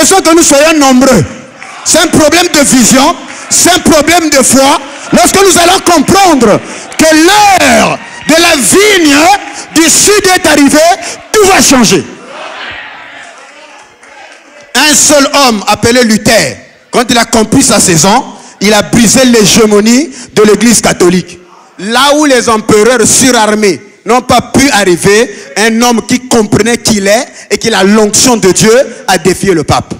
besoin que nous soyons nombreux. C'est un problème de vision, c'est un problème de foi. Lorsque nous allons comprendre que l'heure de la vigne du sud est arrivée, tout va changer. Un seul homme appelé Luther, quand il a accompli sa saison, il a brisé l'hégémonie de l'église catholique. Là où les empereurs surarmés n'ont pas pu arriver, un homme qui comprenait qui il est et qui a l'onction de Dieu a défié le pape.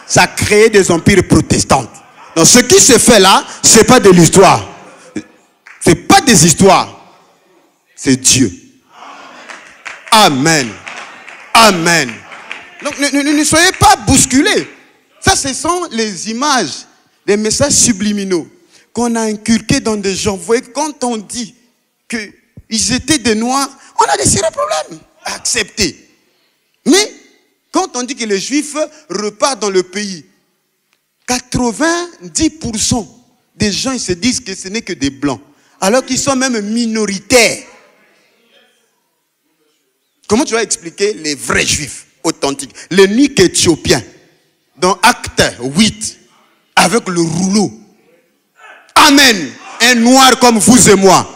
Ça a créé des empires protestants. Donc ce qui se fait là, ce n'est pas de l'histoire. Ce n'est pas des histoires. C'est Dieu. Amen. Amen. Donc ne soyez pas bousculés. Ça, ce sont les images, les messages subliminaux qu'on a inculqués dans des gens. Vous voyez, quand on dit qu'ils étaient des Noirs, on a des sérieux problèmes à accepter. Mais quand on dit que les Juifs repartent dans le pays, 90% des gens ils se disent que ce n'est que des Blancs, alors qu'ils sont même minoritaires. Comment tu vas expliquer les vrais Juifs authentiques, les Niques éthiopiens, dans Acte 8, avec le rouleau? Amen. Un noir comme vous et moi.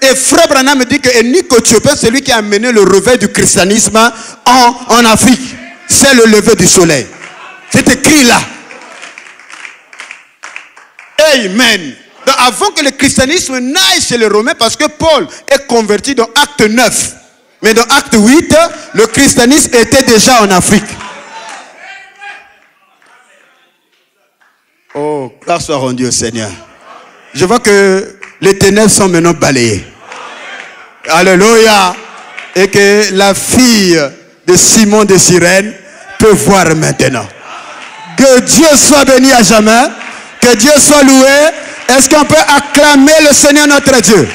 Et Frère Branham me dit que Nique éthiopien, c'est lui qui a mené le réveil du christianisme en Afrique. C'est le lever du soleil. C'est écrit là. Amen. Donc avant que le christianisme n'aille chez les Romains, parce que Paul est converti dans Acte 9. Mais dans Acte 8, le christianisme était déjà en Afrique. Oh, grâce soit rendue au Seigneur. Je vois que les ténèbres sont maintenant balayées. Alléluia. Et que la fille de Simon de Cyrène peut voir maintenant. Que Dieu soit béni à jamais. Que Dieu soit loué. Est-ce qu'on peut acclamer le Seigneur notre Dieu?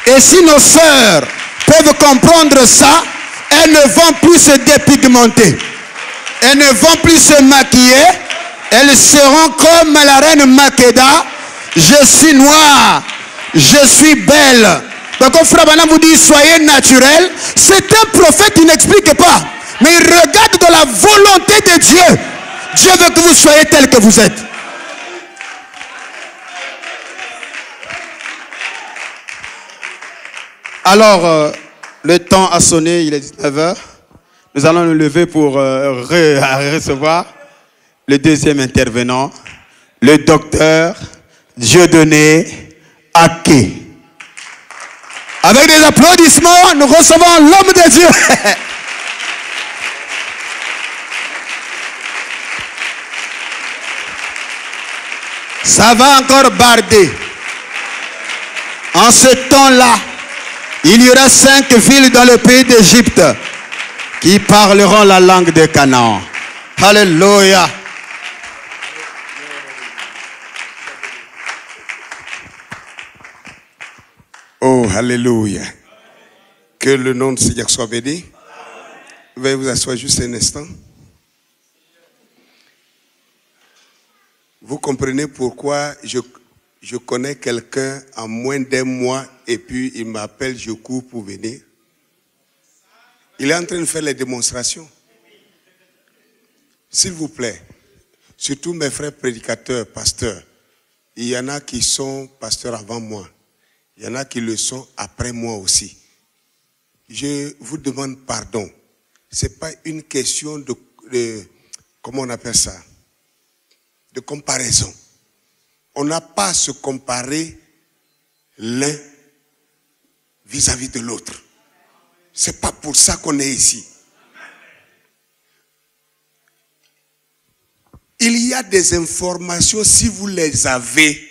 Et si nos sœurs peuvent comprendre ça, elles ne vont plus se dépigmenter. Elles ne vont plus se maquiller. Elles seront comme la reine Makeda. Je suis noire, je suis belle. Donc quand Frère Branham vous dit soyez naturel, c'est un prophète qui n'explique pas. Mais il regarde dans la volonté de Dieu. Dieu veut que vous soyez tel que vous êtes. Alors, le temps a sonné, il est 19h. Nous allons nous lever pour recevoir le deuxième intervenant, le docteur Dieudonné Aké. Avec des applaudissements, nous recevons l'homme de Dieu. Ça va encore barder. En ce temps-là, il y aura 5 villes dans le pays d'Égypte qui parleront la langue de Canaan. Alléluia. Oh, alléluia. Que le nom de Seigneur soit béni. Veuillez vous asseoir juste un instant. Vous comprenez pourquoi je connais quelqu'un en moins d'un mois et puis il m'appelle, je cours pour venir. Il est en train de faire les démonstrations. S'il vous plaît, surtout mes frères prédicateurs, pasteurs, il y en a qui sont pasteurs avant moi. Il y en a qui le sont après moi aussi. Je vous demande pardon. Ce n'est pas une question de comment on appelle ça? De comparaison. On n'a pas à se comparer l'un vis-à-vis de l'autre. Ce n'est pas pour ça qu'on est ici. Il y a des informations, si vous les avez,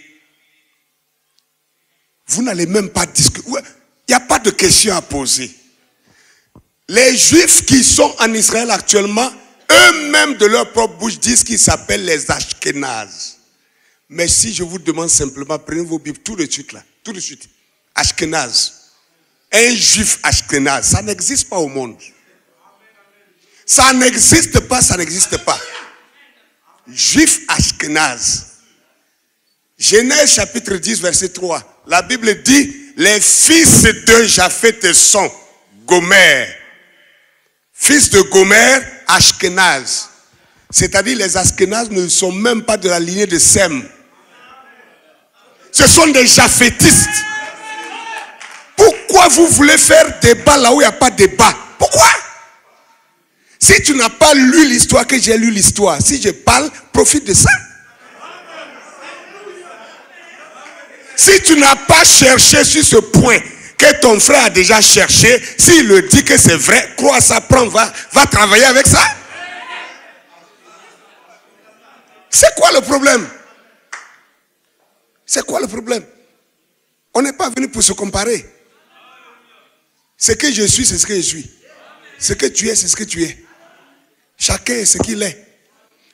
vous n'allez même pas discuter. Il n'y a pas de questions à poser. Les Juifs qui sont en Israël actuellement, eux-mêmes de leur propre bouche disent qu'ils s'appellent les Ashkénazes. Mais si je vous demande simplement, prenez vos Bibles tout de suite là, tout de suite. Ashkénaze. Un Juif Ashkénaze, ça n'existe pas au monde. Ça n'existe pas, ça n'existe pas. Juif Ashkénaze. Genèse chapitre 10, verset 3. La Bible dit, les fils de Japheth sont Gomer. Fils de Gomer, Ashkénazes. C'est-à-dire les Ashkénazes ne sont même pas de la lignée de Sem. Ce sont des japhétistes. Pourquoi vous voulez faire débat là où il n'y a pas de débat? Pourquoi? Si tu n'as pas lu l'histoire, que j'ai lu l'histoire, si je parle, profite de ça. Si tu n'as pas cherché sur ce point, que ton frère a déjà cherché, s'il le dit que c'est vrai, crois ça, prends, va travailler avec ça. C'est quoi le problème? C'est quoi le problème? On n'est pas venu pour se comparer. Ce que je suis, c'est ce que je suis. Ce que tu es, c'est ce que tu es. Chacun est ce qu'il est.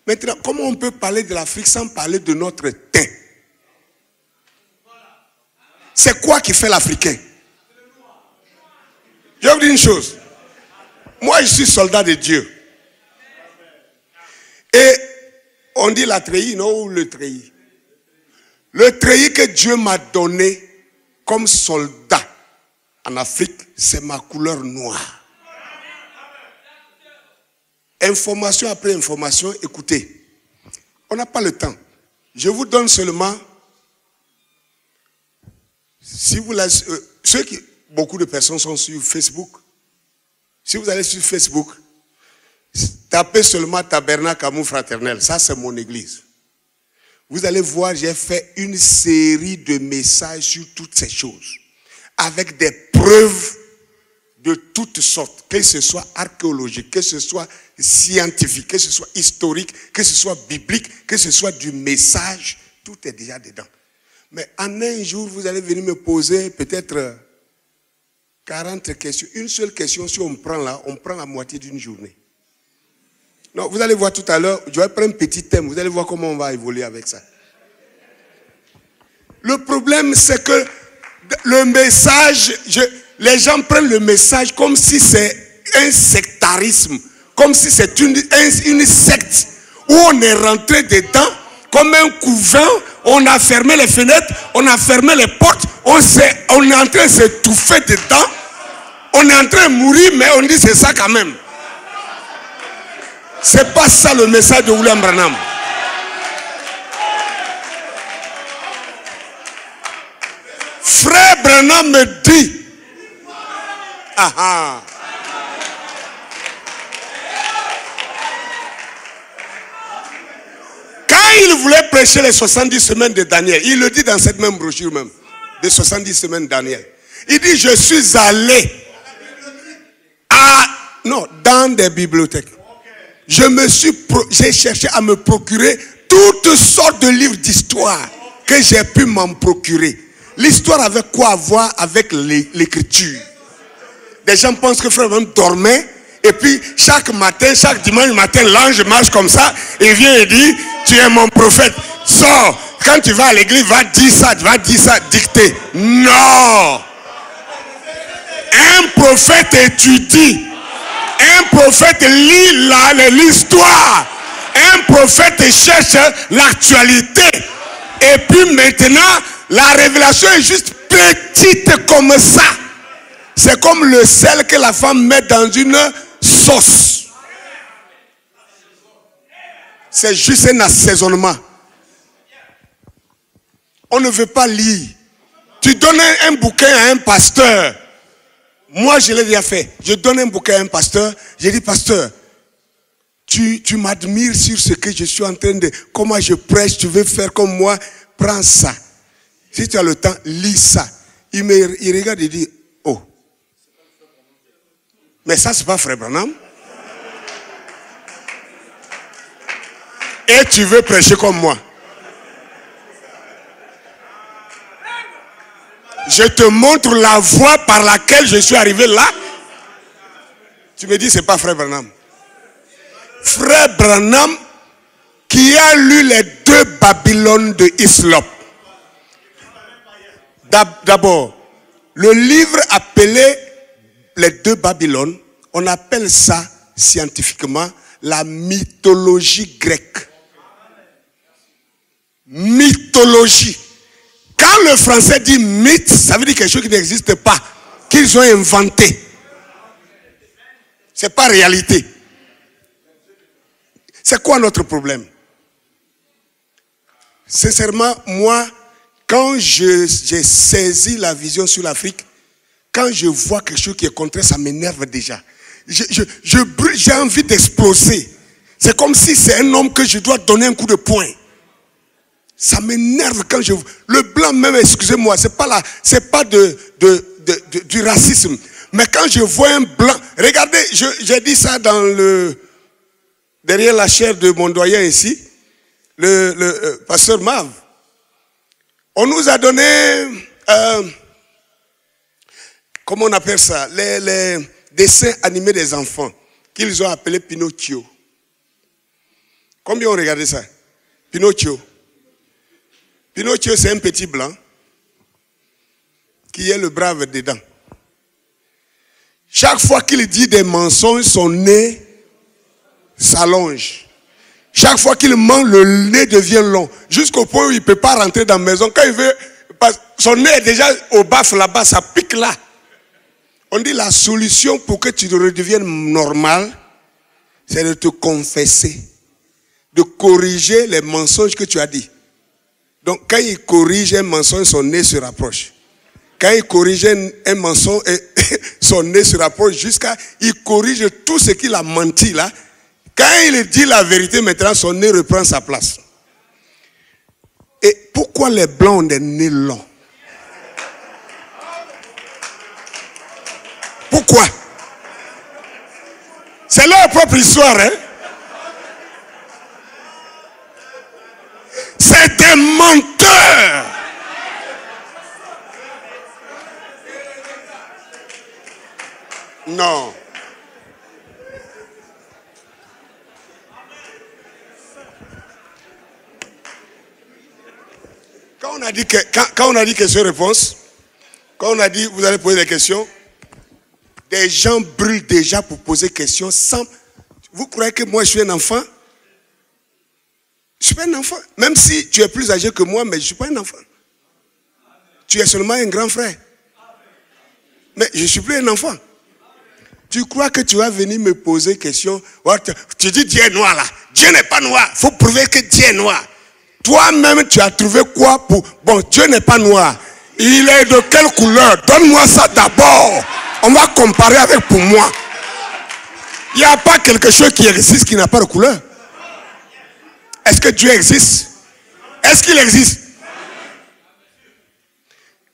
Maintenant, comment on peut parler de l'Afrique sans parler de notre teint? C'est quoi qui fait l'Africain? Je vais vous dire une chose. Moi, je suis soldat de Dieu. Et on dit la treillis, non, ou le treillis? Le treillis que Dieu m'a donné comme soldat en Afrique, c'est ma couleur noire. Information après information, écoutez. On n'a pas le temps. Je vous donne seulement, si vous beaucoup de personnes sont sur Facebook. Si vous allez sur Facebook, tapez seulement Tabernacle Amour Fraternel. Ça, c'est mon église. Vous allez voir, j'ai fait une série de messages sur toutes ces choses. Avec des preuves de toutes sortes. Que ce soit archéologique, que ce soit scientifique, que ce soit historique, que ce soit biblique, que ce soit du message. Tout est déjà dedans. Mais en un jour, vous allez venir me poser peut-être 40 questions. Une seule question, si on prend là, on prend la moitié d'une journée. Non, vous allez voir tout à l'heure, je vais prendre un petit thème, vous allez voir comment on va évoluer avec ça. Le problème, c'est que le message, les gens prennent le message comme si c'est un sectarisme, comme si c'est une secte où on est rentré dedans comme un couvent, on a fermé les fenêtres, on a fermé les portes, on est en train de s'étouffer dedans, on est en train de mourir, mais on dit c'est ça quand même. C'est pas ça le message de William Branham. Frère Branham me dit, quand il voulait prêcher les 70 semaines de Daniel, il le dit dans cette même brochure même, des 70 semaines de Daniel. Il dit, je suis allé dans des bibliothèques. J'ai cherché à me procurer toutes sortes de livres d'histoire que j'ai pu m'en procurer. L'histoire avait quoi à voir avec l'écriture. Des gens pensent que frère même dormait et puis chaque dimanche matin, l'ange marche comme ça et vient et dit, tu es mon prophète, sors. Quand tu vas à l'église, va dire ça, dicter. Non. Un prophète étudie. Un prophète lit l'histoire. Un prophète cherche l'actualité. Et puis maintenant, la révélation est juste petite comme ça. C'est comme le sel que la femme met dans une sauce. C'est juste un assaisonnement. On ne veut pas lire. Tu donnes un bouquin à un pasteur. Moi, je l'ai déjà fait. Je donne un bouquin à un pasteur. Je dis, pasteur, tu m'admires sur ce que je suis en train de... Comment je prêche, tu veux faire comme moi. Prends ça. Si tu as le temps, lis ça. Il regarde et dit, oh. Mais ça, c'est pas frère Branham. Et tu veux prêcher comme moi. Je te montre la voie par laquelle je suis arrivé là. Tu me dis, c'est pas frère Branham. Frère Branham qui a lu les 2 Babylones de Hislop. D'abord, le livre appelé les 2 Babylones, on appelle ça scientifiquement la mythologie grecque. Mythologie. Quand le français dit mythe, ça veut dire quelque chose qui n'existe pas, qu'ils ont inventé. C'est pas réalité. C'est quoi notre problème? Sincèrement, moi, quand j'ai saisi la vision sur l'Afrique, quand je vois quelque chose qui est contraire, ça m'énerve déjà. J'ai envie d'exploser. C'est comme si c'est un homme que je dois donner un coup de poing. Ça m'énerve quand je vois. Le blanc même, excusez-moi, c'est pas du racisme. Mais quand je vois un blanc, regardez, j'ai dit ça derrière la chaire de mon doyen ici, le pasteur Mav. On nous a donné, comment on appelle ça, les dessins animés des enfants, qu'ils ont appelés Pinocchio. Combien ont regardé ça? Pinocchio. Pinocchio, c'est un petit blanc qui est le brave dedans. Chaque fois qu'il dit des mensonges, son nez s'allonge. Chaque fois qu'il ment, le nez devient long. Jusqu'au point où il ne peut pas rentrer dans la maison. Quand il veut, son nez est déjà au baf là-bas, ça pique là. On dit la solution pour que tu redeviennes normal, c'est de te confesser, de corriger les mensonges que tu as dit. Donc quand il corrige un mensonge, son nez se rapproche. Quand il corrige un mensonge, son nez se rapproche jusqu'à... Il corrige tout ce qu'il a menti là. Quand il dit la vérité, maintenant son nez reprend sa place. Et pourquoi les blancs ont des nez longs? Pourquoi? C'est leur propre histoire, hein? C'est des menteurs. Non. Quand on a dit question-réponse, quand on a dit vous allez poser des questions, des gens brûlent déjà pour poser questions sans... Vous croyez que moi je suis un enfant? Je ne suis pas un enfant. Même si tu es plus âgé que moi, mais je ne suis pas un enfant. Tu es seulement un grand frère. Mais je ne suis plus un enfant. Tu crois que tu vas venir me poser une question? Tu dis Dieu est noir là. Dieu n'est pas noir. Il faut prouver que Dieu est noir. Toi-même, tu as trouvé quoi pour... Bon, Dieu n'est pas noir. Il est de quelle couleur? Donne-moi ça d'abord. On va comparer avec pour moi. Il n'y a pas quelque chose qui existe qui n'a pas de couleur. Est-ce que Dieu existe? Est-ce qu'il existe?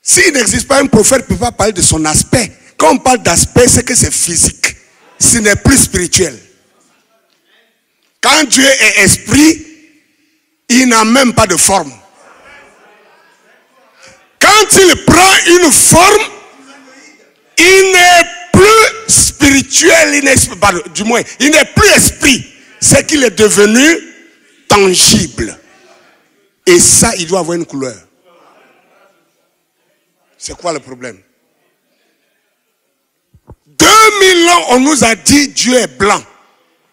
S'il n'existe pas, un prophète ne peut pas parler de son aspect. Quand on parle d'aspect, c'est que c'est physique. Ce n'est plus spirituel. Quand Dieu est esprit, il n'a même pas de forme. Quand il prend une forme, il n'est plus spirituel, du moins, il n'est plus esprit. C'est qu'il est devenu tangible. Et ça, il doit avoir une couleur. C'est quoi le problème? 2000 ans, on nous a dit Dieu est blanc.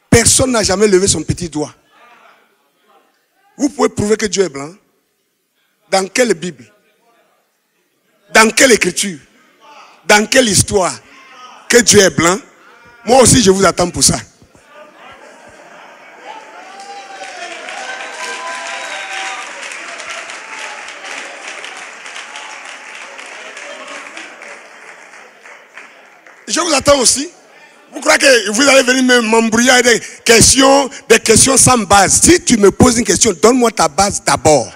Personne n'a jamais levé son petit doigt. Vous pouvez prouver que Dieu est blanc? Dans quelle Bible? Dans quelle écriture? Dans quelle histoire que Dieu est blanc? Moi aussi, je vous attends pour ça. Je vous attends aussi. Vous croyez que vous allez venir m'embrouiller avec des questions sans base? Si tu me poses une question, donne-moi ta base d'abord.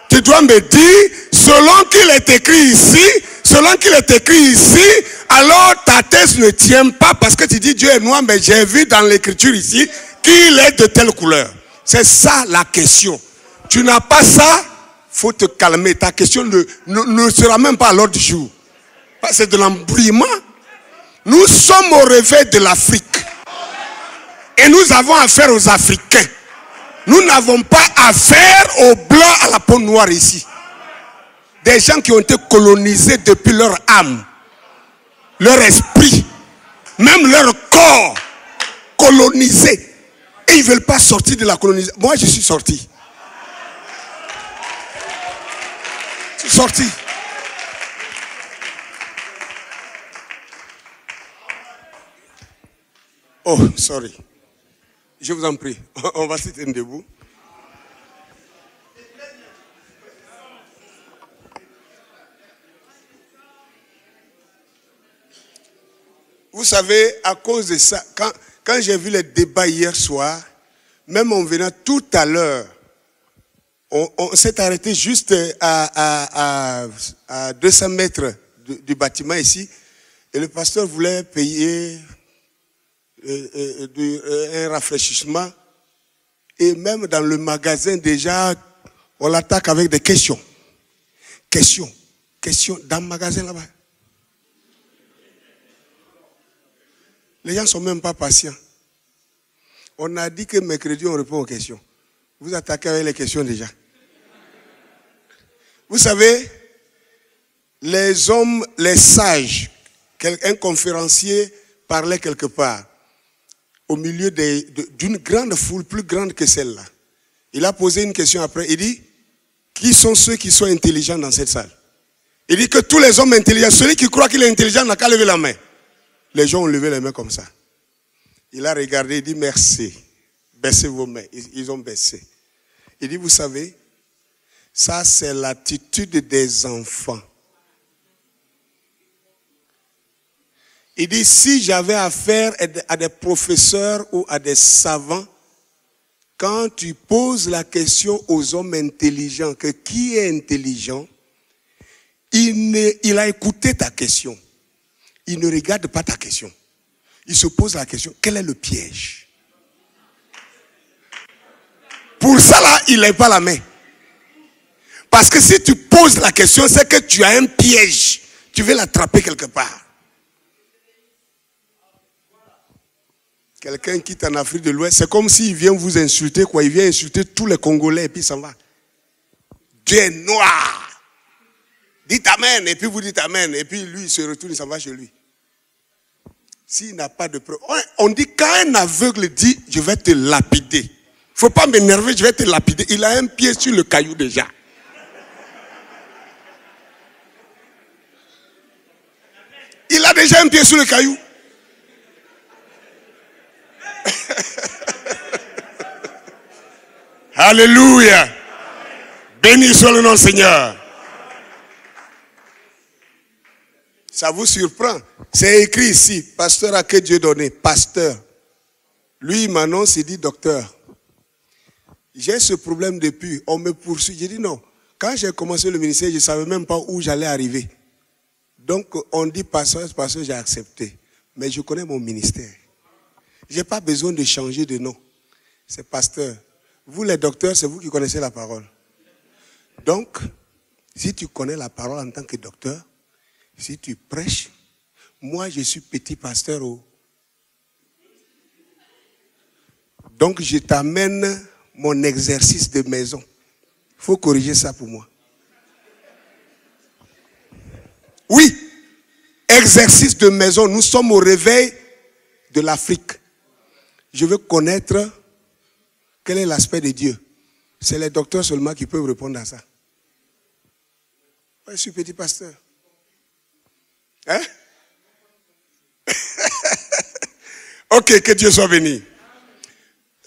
Tu dois me dire, selon qu'il est écrit ici, alors ta thèse ne tient pas parce que tu dis Dieu est noir, mais j'ai vu dans l'écriture ici qu'il est de telle couleur. C'est ça la question. Tu n'as pas ça, faut te calmer. Ta question ne sera même pas à l'ordre du jour. C'est de l'embrouillement. Nous sommes au réveil de l'Afrique. Et nous avons affaire aux Africains. Nous n'avons pas affaire aux Blancs à la peau noire ici. Des gens qui ont été colonisés depuis leur âme, leur esprit, même leur corps colonisé. Et ils ne veulent pas sortir de la colonisation. Moi, je suis sorti. Je suis sorti. Oh, sorry. Je vous en prie, on va se tenir debout. Vous savez, à cause de ça, quand j'ai vu le débat hier soir, même en venant tout à l'heure, on s'est arrêté juste à 200 mètres du bâtiment ici, et le pasteur voulait payer un rafraîchissement, et même dans le magasin déjà, on l'attaque avec des questions. Questions dans le magasin là-bas. Les gens ne sont même pas patients. On a dit que mercredi, on répond aux questions. Vous attaquez avec les questions déjà. Vous savez, les hommes, les sages, un conférencier parlait quelque part, au milieu d'une grande foule, plus grande que celle-là. Il a posé une question après. Il dit, qui sont ceux qui sont intelligents dans cette salle? Il dit que tous les hommes intelligents, celui qui croit qu'il est intelligent n'a qu'à lever la main. Les gens ont levé les mains comme ça. Il a regardé, il dit merci. Baissez vos mains. Ils ont baissé. Il dit, vous savez, ça c'est l'attitude des enfants. Il dit, si j'avais affaire à des professeurs ou à des savants, quand tu poses la question aux hommes intelligents, que qui est intelligent, il a écouté ta question. Il ne regarde pas ta question. Il se pose la question, quel est le piège? Pour ça là, il lève pas la main. Parce que si tu poses la question, c'est que tu as un piège. Tu veux l'attraper quelque part. Quelqu'un quitte en Afrique de l'Ouest, c'est comme s'il vient vous insulter, quoi. Il vient insulter tous les Congolais et puis il s'en va. Dieu est noir. Dites amen, et puis vous dites amen, et puis lui il se retourne, il s'en va chez lui. S'il n'a pas de preuve. On dit quand un aveugle dit, je vais te lapider. Il ne faut pas m'énerver, je vais te lapider. Il a un pied sur le caillou déjà. Il a déjà un pied sur le caillou. Alléluia. Béni soit le nom du Seigneur. Ça vous surprend. C'est écrit ici, pasteur à que Dieu donné, pasteur. Lui, il m'annonce, il dit docteur. J'ai ce problème depuis, on me poursuit. J'ai dit non. Quand j'ai commencé le ministère, je ne savais même pas où j'allais arriver. Donc, on dit pasteur, j'ai accepté. Mais je connais mon ministère. Je n'ai pas besoin de changer de nom. C'est pasteur. Vous, les docteurs, c'est vous qui connaissez la parole. Donc, si tu connais la parole en tant que docteur, si tu prêches, moi je suis petit pasteur. Donc je t'amène mon exercice de maison. Il faut corriger ça pour moi. Oui, exercice de maison. Nous sommes au réveil de l'Afrique. Je veux connaître quel est l'aspect de Dieu. C'est les docteurs seulement qui peuvent répondre à ça. Je suis petit pasteur. Hein? Ok, que Dieu soit béni.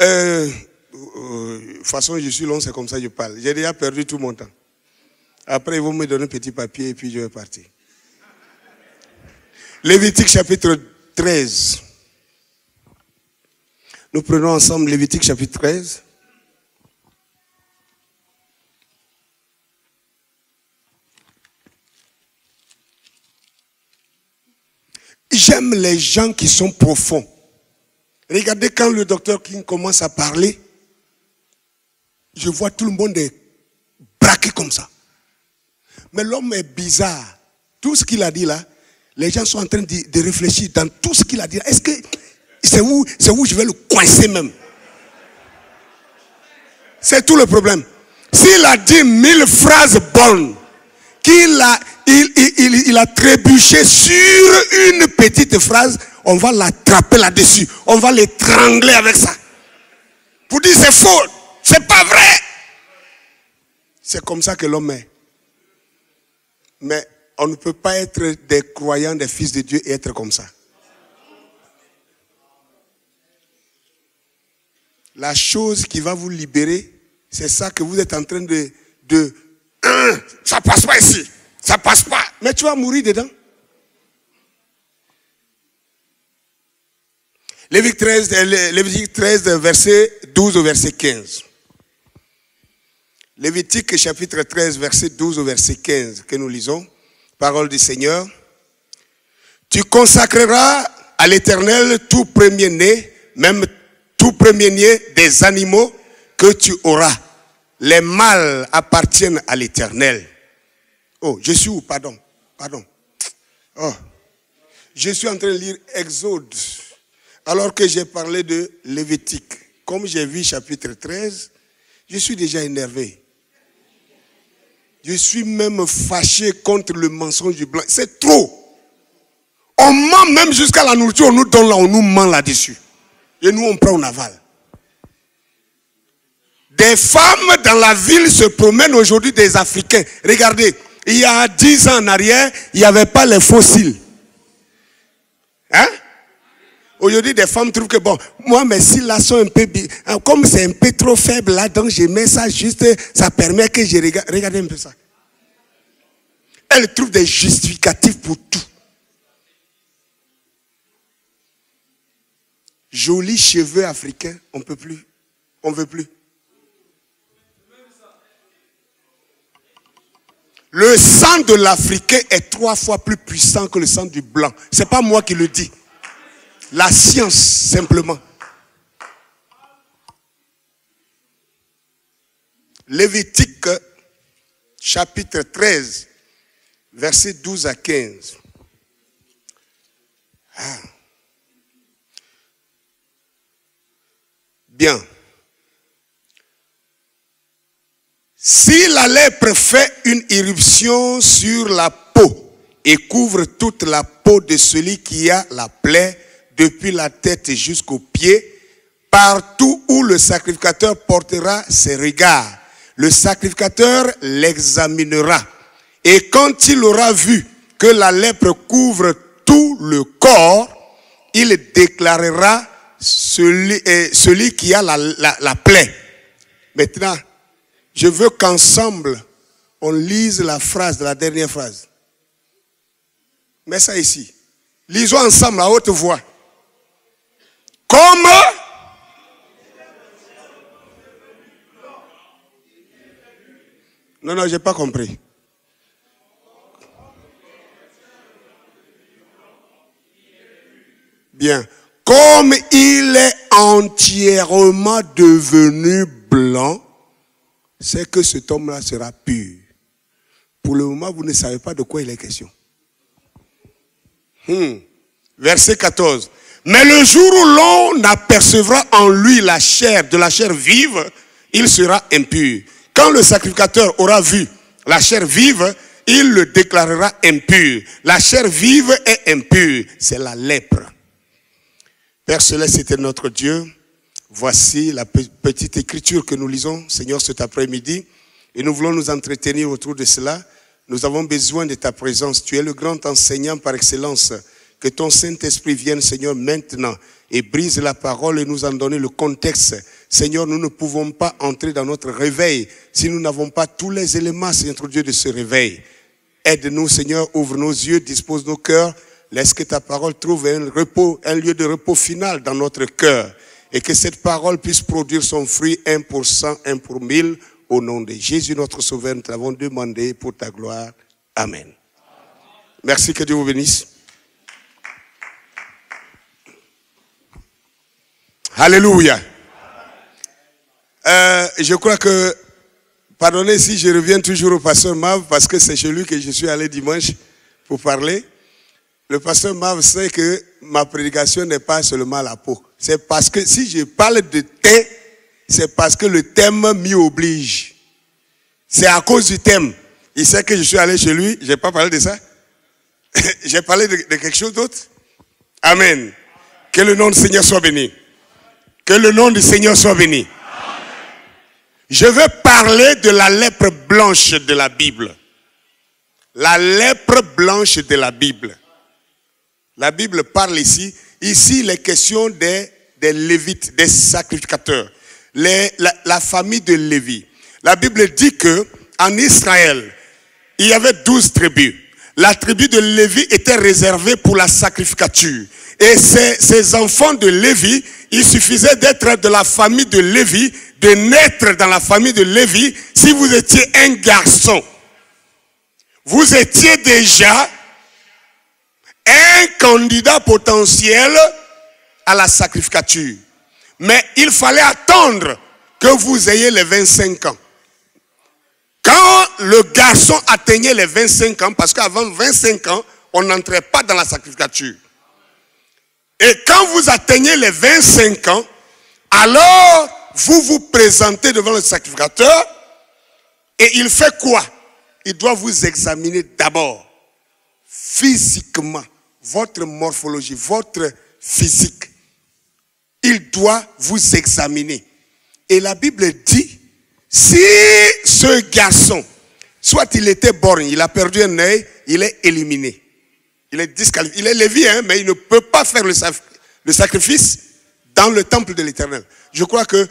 De toute façon, je suis long, c'est comme ça que je parle. J'ai déjà perdu tout mon temps. Après, ils vont me donner un petit papier et puis je vais partir. Lévitique chapitre 13. Nous prenons ensemble Lévitique chapitre 13. J'aime les gens qui sont profonds. Regardez quand le docteur King commence à parler, je vois tout le monde est braqué comme ça. Mais l'homme est bizarre. Tout ce qu'il a dit là, les gens sont en train de réfléchir dans tout ce qu'il a dit. Est-ce que c'est où je vais le coincer même? C'est tout le problème. S'il a dit 1000 phrases bonnes, qu'il a trébuché sur une petite phrase, on va l'attraper là-dessus. On va l'étrangler avec ça. Pour dire c'est faux, c'est pas vrai. C'est comme ça que l'homme est. Mais on ne peut pas être des croyants, des fils de Dieu et être comme ça. la chose qui va vous libérer, c'est ça que vous êtes en train de ça passe pas ici, ça passe pas. Mais tu vas mourir dedans. Lévitique 13, verset 12 au verset 15. Lévitique chapitre 13, verset 12 au verset 15 que nous lisons. Parole du Seigneur. Tu consacreras à l'Éternel tout premier-né, même tout premier-né des animaux que tu auras. Les mâles appartiennent à l'Éternel. Oh, je suis où? Pardon. Oh, je suis en train de lire Exode. Alors que j'ai parlé de Lévitique. Comme j'ai vu chapitre 13, je suis déjà énervé. Je suis même fâché contre le mensonge du blanc. C'est trop. On ment même jusqu'à la nourriture, on nous donne là, on nous ment là-dessus. Et nous, on prend, on avale. Des femmes dans la ville se promènent aujourd'hui, des Africains. Regardez, il y a 10 ans en arrière, il n'y avait pas les fossiles. Hein? Aujourd'hui, des femmes trouvent que bon, moi, mes cils là sont un peu, comme c'est un peu trop faible là, donc je mets ça juste, ça permet que je regarde. Regardez un peu ça. Elles trouvent des justificatifs pour tout. Jolis cheveux africains, on ne peut plus. On ne veut plus. Le sang de l'Africain est 3 fois plus puissant que le sang du blanc. Ce n'est pas moi qui le dis. La science, simplement. Lévitique, chapitre 13, versets 12 à 15. Bien. Si la lèpre fait une éruption sur la peau et couvre toute la peau de celui qui a la plaie, depuis la tête jusqu'aux pieds, partout où le sacrificateur portera ses regards, le sacrificateur l'examinera. Et quand il aura vu que la lèpre couvre tout le corps, il déclarera celui qui a la plaie. Maintenant, je veux qu'ensemble, on lise la phrase, la dernière phrase. Mets ça ici. Lisons ensemble à haute voix. Comme non, j'ai pas compris. Bien. Comme il est entièrement devenu blanc, c'est que cet homme-là sera pur. Pour le moment, vous ne savez pas de quoi il est question. Verset 14. Mais le jour où l'on apercevra en lui la chair, de la chair vive, il sera impur. Quand le sacrificateur aura vu la chair vive, il le déclarera impur. La chair vive est impure, c'est la lèpre. Père céleste, c'était notre Dieu. Voici la petite écriture que nous lisons, Seigneur, cet après-midi. Et nous voulons nous entretenir autour de cela. Nous avons besoin de ta présence. Tu es le grand enseignant par excellence. Que ton Saint-Esprit vienne, Seigneur, maintenant et brise la parole et nous en donner le contexte. Seigneur, nous ne pouvons pas entrer dans notre réveil si nous n'avons pas tous les éléments, Seigneur Dieu, de ce réveil. Aide-nous, Seigneur, ouvre nos yeux, dispose nos cœurs. Laisse que ta parole trouve un lieu de repos final dans notre cœur. Et que cette parole puisse produire son fruit 1 pour 100, 1 pour 1000. Au nom de Jésus, notre Sauveur, nous t'avons demandé pour ta gloire. Amen. Merci, que Dieu vous bénisse. Alléluia. Je crois que, pardonnez si je reviens toujours au pasteur Mav, parce que c'est chez lui que je suis allé dimanche pour parler. Le pasteur Mav sait que ma prédication n'est pas seulement la peau. C'est parce que si je parle de thé, c'est parce que le thème m'y oblige. C'est à cause du thème. Il sait que je suis allé chez lui, je n'ai pas parlé de ça. J'ai parlé de quelque chose d'autre. Amen. Que le nom du Seigneur soit béni. Que le nom du Seigneur soit béni. Amen. Je veux parler de la lèpre blanche de la Bible. La lèpre blanche de la Bible. La Bible parle ici. Ici, il est question des Lévites, des sacrificateurs. la famille de Lévi. La Bible dit que en Israël, il y avait 12 tribus. La tribu de Lévi était réservée pour la sacrificature. Et ces enfants de Lévi, il suffisait d'être de la famille de Lévi, de naître dans la famille de Lévi. Si vous étiez un garçon, vous étiez déjà un candidat potentiel à la sacrificature. Mais il fallait attendre que vous ayez les 25 ans. Quand le garçon atteignait les 25 ans, parce qu'avant 25 ans, on n'entrait pas dans la sacrificature. Et quand vous atteignez les 25 ans, alors vous vous présentez devant le sacrificateur et il fait quoi? Il doit vous examiner d'abord physiquement, votre morphologie, votre physique. Il doit vous examiner. Et la Bible dit, si ce garçon, soit il était borgne, il a perdu un œil, il est éliminé. Il est disqualifié. Il est Lévi, mais il ne peut pas faire le sacrifice dans le temple de l'Éternel. Je crois que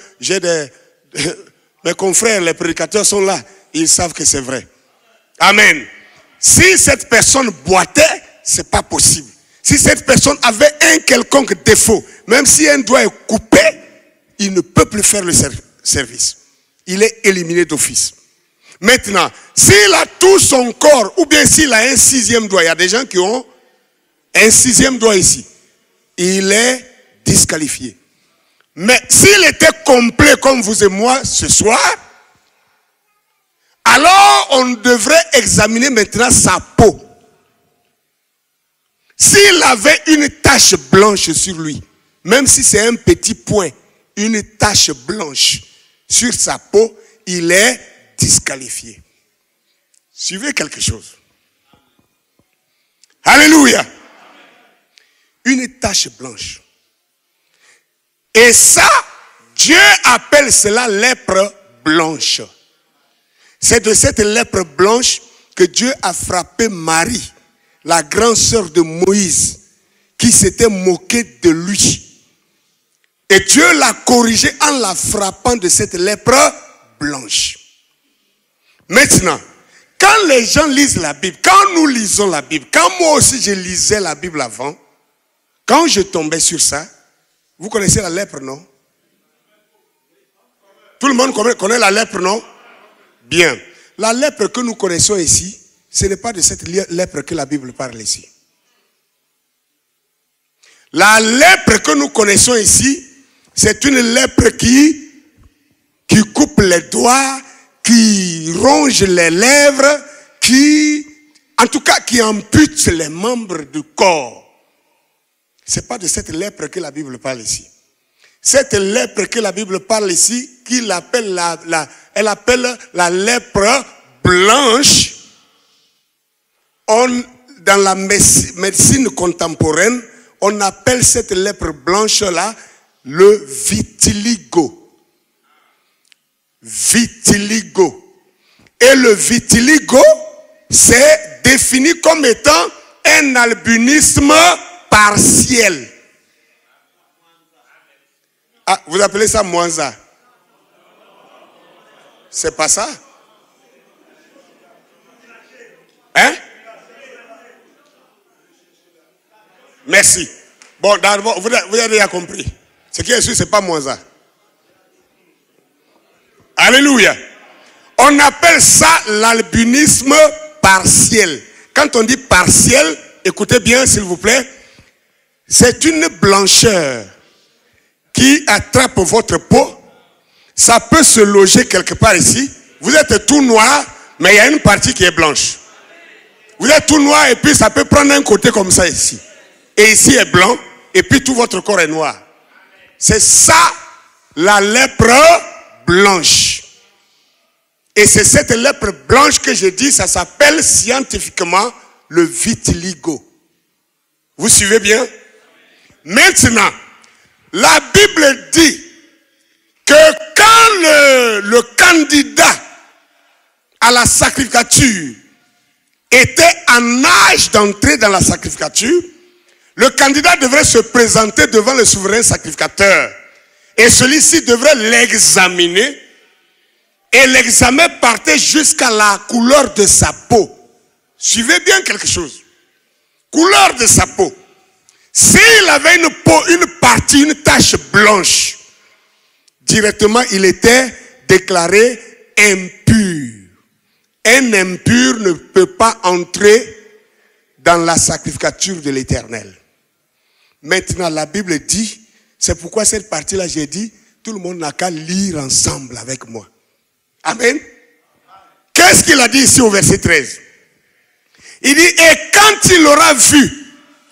mes confrères, les prédicateurs sont là. Ils savent que c'est vrai. Amen. Si cette personne boitait, c'est pas possible. Si cette personne avait un quelconque défaut, même si un doigt est coupé, il ne peut plus faire le service. Il est éliminé d'office. Maintenant, s'il a tout son corps, ou bien s'il a un 6e doigt, il y a des gens qui ont un 6e doigt ici, il est disqualifié. Mais s'il était complet comme vous et moi ce soir, alors on devrait examiner maintenant sa peau. S'il avait une tache blanche sur lui, même si c'est un petit point, une tache blanche sur sa peau, il est disqualifié. Suivez quelque chose. Alléluia. Une tache blanche. Et ça, Dieu appelle cela lèpre blanche. C'est de cette lèpre blanche que Dieu a frappé Marie, la grande sœur de Moïse, qui s'était moquée de lui. Et Dieu l'a corrigée en la frappant de cette lèpre blanche. Maintenant, quand les gens lisent la Bible, quand nous lisons la Bible, quand moi aussi je lisais la Bible avant, quand je tombais sur ça, vous connaissez la lèpre, non? Tout le monde connaît la lèpre, non? Bien. La lèpre que nous connaissons ici, ce n'est pas de cette lèpre que la Bible parle ici. La lèpre que nous connaissons ici, c'est une lèpre qui coupe les doigts, qui ronge les lèvres, en tout cas, qui ampute les membres du corps. Ce n'est pas de cette lèpre que la Bible parle ici. Cette lèpre que la Bible parle ici, elle appelle la lèpre blanche. Dans la médecine contemporaine, on appelle cette lèpre blanche-là le vitiligo. Vitiligo. Et le vitiligo, c'est défini comme étant un albinisme partiel. Ah, vous appelez ça Mwanza? C'est pas ça? Hein? Merci. Bon, d'abord, vous avez déjà compris. Ce qui est sûr, c'est pas Mwanza. Alléluia. On appelle ça l'albinisme partiel. Quand on dit partiel, écoutez bien s'il vous plaît, c'est une blancheur qui attrape votre peau. Ça peut se loger quelque part ici. Vous êtes tout noir, mais il y a une partie qui est blanche. Vous êtes tout noir et puis ça peut prendre un côté comme ça ici. Et ici est blanc et puis tout votre corps est noir. C'est ça la lèpre blanche. Et c'est cette lèpre blanche que je dis, ça s'appelle scientifiquement le vitiligo. Vous suivez bien? Maintenant, la Bible dit que quand le candidat à la sacrificature était en âge d'entrer dans la sacrificature, le candidat devrait se présenter devant le souverain sacrificateur. Et celui-ci devrait l'examiner. Et l'examen partait jusqu'à la couleur de sa peau. Suivez bien quelque chose. Couleur de sa peau. S'il avait une peau, une partie, une tache blanche, directement il était déclaré impur. Un impur ne peut pas entrer dans la sacrificature de l'Éternel. Maintenant, la Bible dit, c'est pourquoi cette partie-là, j'ai dit, tout le monde n'a qu'à lire ensemble avec moi. Amen. Qu'est-ce qu'il a dit ici au verset 13? Il dit, et quand il aura vu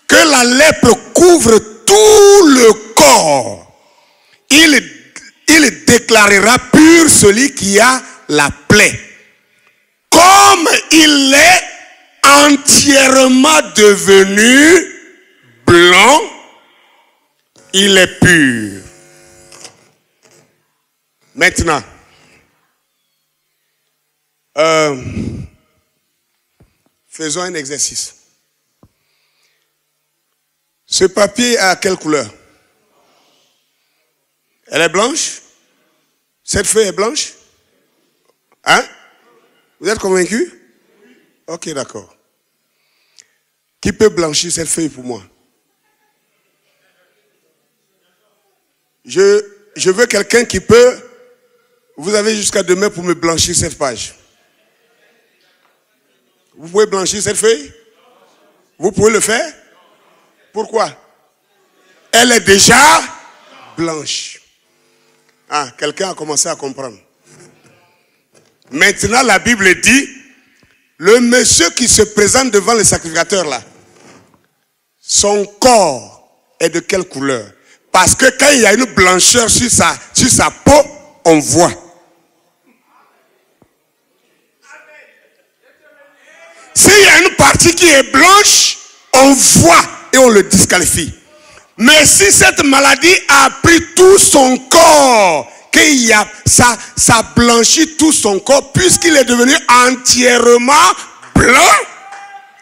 que la lèpre couvre tout le corps, il déclarera pur celui qui a la plaie. Comme il est entièrement devenu blanc, il est pur. Maintenant, faisons un exercice. Ce papier a quelle couleur? Elle est blanche? Cette feuille est blanche? Hein? Vous êtes convaincu? Ok, d'accord. Qui peut blanchir cette feuille pour moi? Je veux quelqu'un qui peut... Vous avez jusqu'à demain pour me blanchir cette page. Vous pouvez blanchir cette feuille? Vous pouvez le faire? Pourquoi? Elle est déjà blanche. Ah, quelqu'un a commencé à comprendre. Maintenant, la Bible dit, le monsieur qui se présente devant le sacrificateur là, son corps est de quelle couleur? Parce que quand il y a une blancheur sur sa peau, on voit. S'il y a une partie qui est blanche, on voit et on le disqualifie. Mais si cette maladie a pris tout son corps, ça blanchit tout son corps, puisqu'il est devenu entièrement blanc,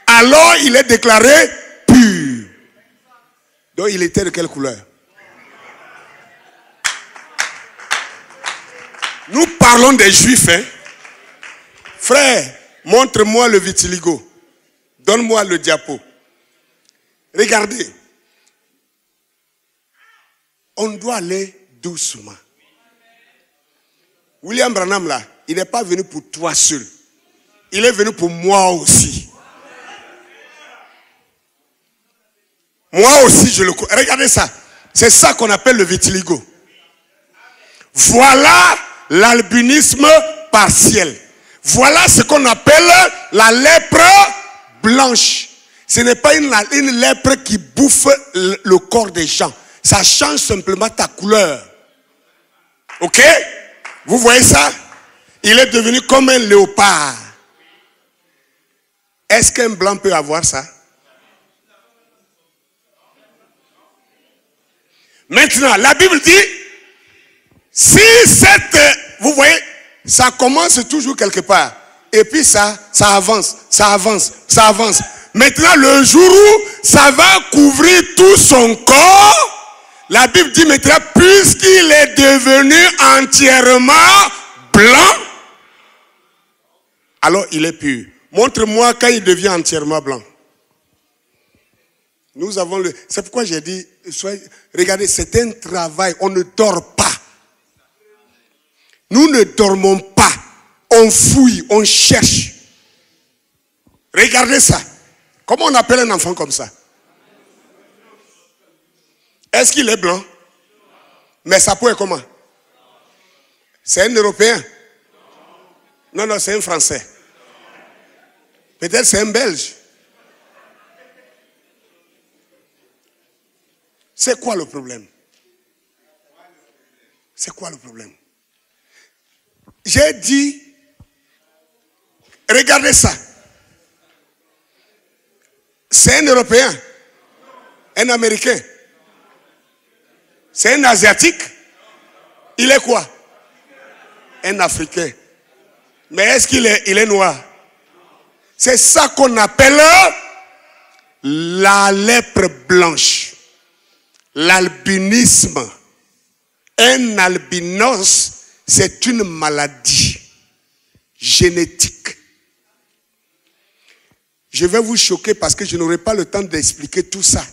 alors il est déclaré pur. Donc il était de quelle couleur? Nous parlons des Juifs, hein. Frère, montre-moi le vitiligo. Donne-moi le diapo. Regardez. On doit aller doucement. William Branham là, il n'est pas venu pour toi seul. Il est venu pour moi aussi. Moi aussi, je le connais. Regardez ça. C'est ça qu'on appelle le vitiligo. Voilà l'albinisme partiel. Voilà ce qu'on appelle la lèpre blanche. Ce n'est pas une lèpre qui bouffe le corps des gens. Ça change simplement ta couleur. Ok? Vous voyez ça? Il est devenu comme un léopard. Est-ce qu'un blanc peut avoir ça? Maintenant, la Bible dit, si vous voyez, ça commence toujours quelque part. Et puis ça avance, ça avance, ça avance. Maintenant, le jour où ça va couvrir tout son corps, la Bible dit maintenant, puisqu'il est devenu entièrement blanc, alors il est pur. Montre-moi quand il devient entièrement blanc. Nous avons c'est pourquoi j'ai dit, regardez, c'est un travail, on ne dort pas. Nous ne dormons pas. On fouille, on cherche. Regardez ça. Comment on appelle un enfant comme ça? Est-ce qu'il est blanc? Mais sa peau est comment? C'est un Européen? Non, c'est un Français. Peut-être c'est un Belge. C'est quoi le problème? C'est quoi le problème? J'ai dit, regardez ça. C'est un Européen, un Américain, c'est un Asiatique. Il est quoi? Un Africain. Mais est-ce qu'il est noir? C'est ça qu'on appelle la lèpre blanche, l'albinisme. Un albinos, c'est une maladie génétique. Je vais vous choquer parce que je n'aurai pas le temps d'expliquer tout ça.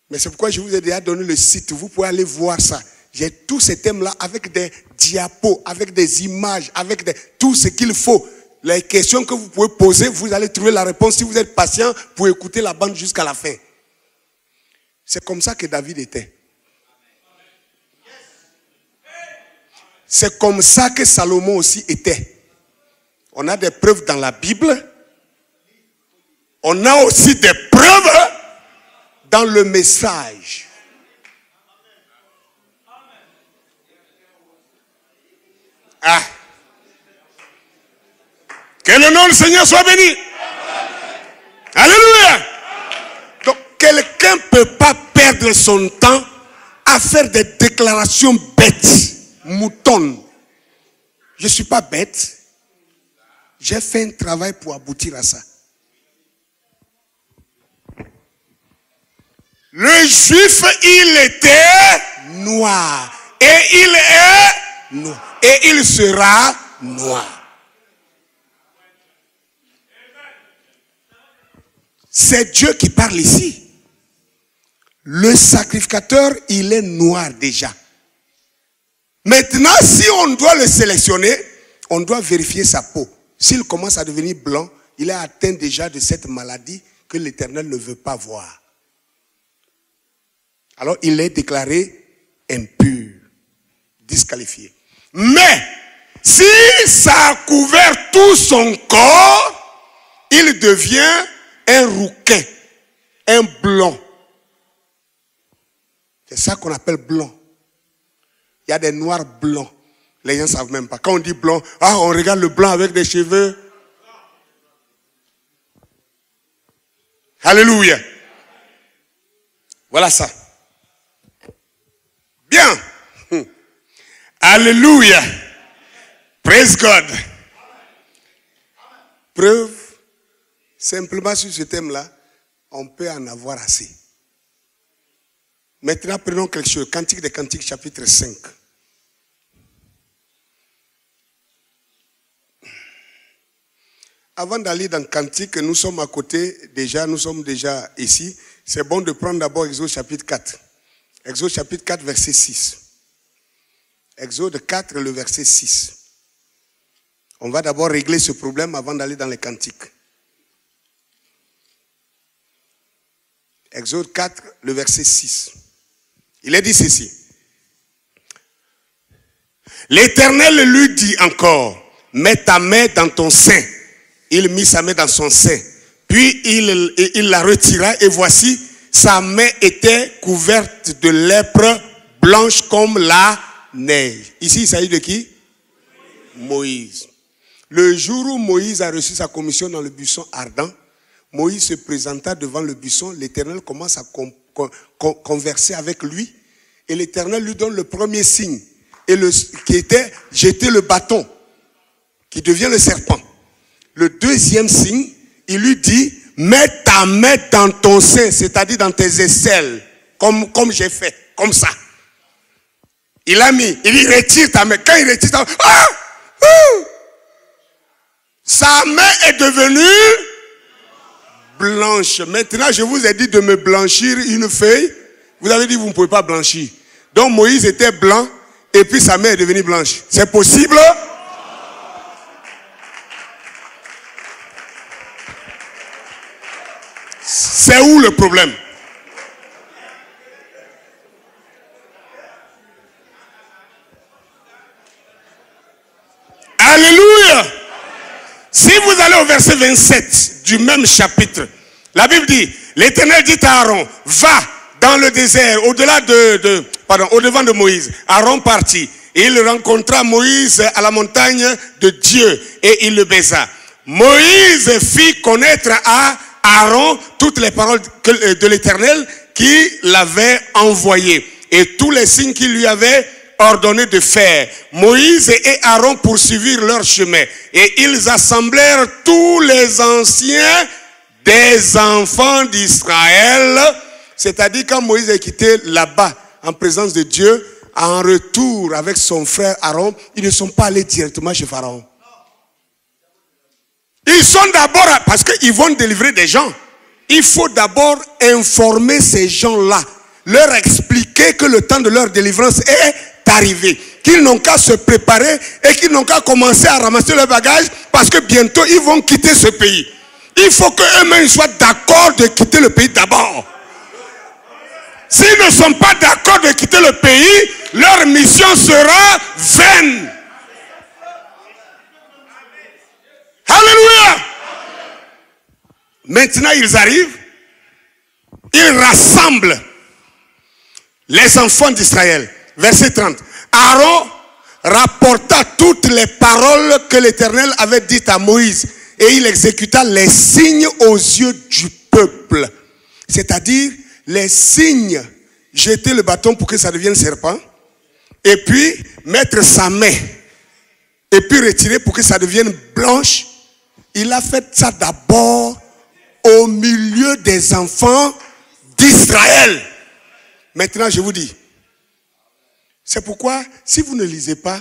Mais c'est pourquoi je vous ai déjà donné le site. Vous pouvez aller voir ça. J'ai tous ces thèmes-là avec des diapos, avec des images, avec tout ce qu'il faut. Les questions que vous pouvez poser, vous allez trouver la réponse si vous êtes patient pour écouter la bande jusqu'à la fin. C'est comme ça que David était. C'est comme ça que Salomon aussi était. On a des preuves dans la Bible. On a aussi des preuves dans le message. Ah. Que le nom du Seigneur soit béni. Alléluia. Donc, quelqu'un ne peut pas perdre son temps à faire des déclarations bêtes, moutonnes. Je ne suis pas bête. J'ai fait un travail pour aboutir à ça. Le juif, il était noir. Et il est noir. Et il sera noir. C'est Dieu qui parle ici. Le sacrificateur, il est noir déjà. Maintenant, si on doit le sélectionner, on doit vérifier sa peau. S'il commence à devenir blanc, il est atteint déjà de cette maladie que l'Éternel ne veut pas voir. Alors, il est déclaré impur, disqualifié. Mais, si ça a couvert tout son corps, il devient un rouquin, un blond. C'est ça qu'on appelle blond. Il y a des noirs blancs. Les gens ne savent même pas. Quand on dit blanc, on regarde le blanc avec des cheveux. Alléluia. Voilà ça. Bien. Alléluia. Praise God. Preuve, simplement sur ce thème-là, on peut en avoir assez. Maintenant, prenons quelque chose. Cantique des Cantiques, chapitre 5. Avant d'aller dans Cantique, nous sommes à côté déjà, nous sommes déjà ici. C'est bon de prendre d'abord Exode chapitre 4. Exode chapitre 4, verset 6. Exode 4, le verset 6. On va d'abord régler ce problème avant d'aller dans les Cantiques. Exode 4, le verset 6. Il est dit ceci. L'Éternel lui dit encore, mets ta main dans ton sein. Il mit sa main dans son sein. Puis il la retira et voici, sa main était couverte de lèpre blanche comme la neige. Ici, il s'agit de qui? Moïse. Le jour où Moïse a reçu sa commission dans le buisson ardent, Moïse se présenta devant le buisson. L'Éternel commence à converser avec lui. Et l'Éternel lui donne le premier signe. Qui était jeter le bâton, qui devient le serpent. Le deuxième signe, il lui dit, mets ta main dans ton sein, c'est-à-dire dans tes aisselles, comme j'ai fait, comme ça. Il a mis, il dit, retire ta main. Quand il retire ta main, sa main est devenue blanche. Maintenant, je vous ai dit de me blanchir une feuille. Vous avez dit, vous ne pouvez pas blanchir. Donc, Moïse était blanc, et puis sa main est devenue blanche. C'est possible? C'est où le problème? Alléluia. Si vous allez au verset 27 du même chapitre, la Bible dit, l'Éternel dit à Aaron, va dans le désert, au-devant de Moïse. Aaron partit. Et il rencontra Moïse à la montagne de Dieu et il le baisa. Moïse fit connaître à Aaron toutes les paroles de l'Éternel qui l'avait envoyé et tous les signes qu'il lui avait ordonné de faire. Moïse et Aaron poursuivirent leur chemin et ils assemblèrent tous les anciens des enfants d'Israël. C'est-à-dire quand Moïse est quitté là-bas en présence de Dieu, En retour avec son frère Aaron, ils ne sont pas allés directement chez Pharaon. Ils sont d'abord, parce qu'ils vont délivrer des gens. Il faut d'abord informer ces gens-là, leur expliquer que le temps de leur délivrance est arrivé, qu'ils n'ont qu'à se préparer et qu'ils n'ont qu'à commencer à ramasser leurs bagages parce que bientôt ils vont quitter ce pays. Il faut qu'eux-mêmes soient d'accord de quitter le pays d'abord. S'ils ne sont pas d'accord de quitter le pays, leur mission sera vaine. Alléluia. Maintenant ils arrivent, ils rassemblent les enfants d'Israël. Verset 30. Aaron rapporta toutes les paroles que l'Éternel avait dites à Moïse et il exécuta les signes aux yeux du peuple. C'est-à-dire les signes, jeter le bâton pour que ça devienne serpent et puis mettre sa main et puis retirer pour que ça devienne blanche. Il a fait ça d'abord au milieu des enfants d'Israël. Maintenant je vous dis, c'est pourquoi, si vous ne lisez pas,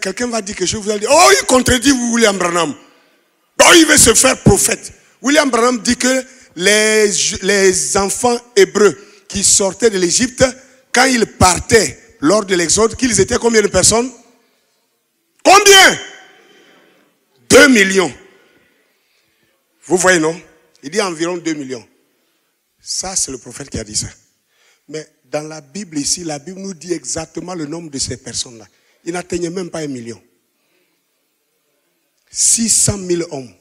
quelqu'un va dire quelque chose, vous allez dire, oh, il contredit William Branham. Oh, il veut se faire prophète. William Branham dit que les enfants hébreux qui sortaient de l'Égypte, quand ils partaient lors de l'exode, qu'ils étaient combien de personnes? Combien? 2 millions. Vous voyez, non? Il dit environ 2 millions. Ça, c'est le prophète qui a dit ça. Mais dans la Bible ici, la Bible nous dit exactement le nombre de ces personnes-là. Ils n'atteignaient même pas 1 million. 600 000 hommes.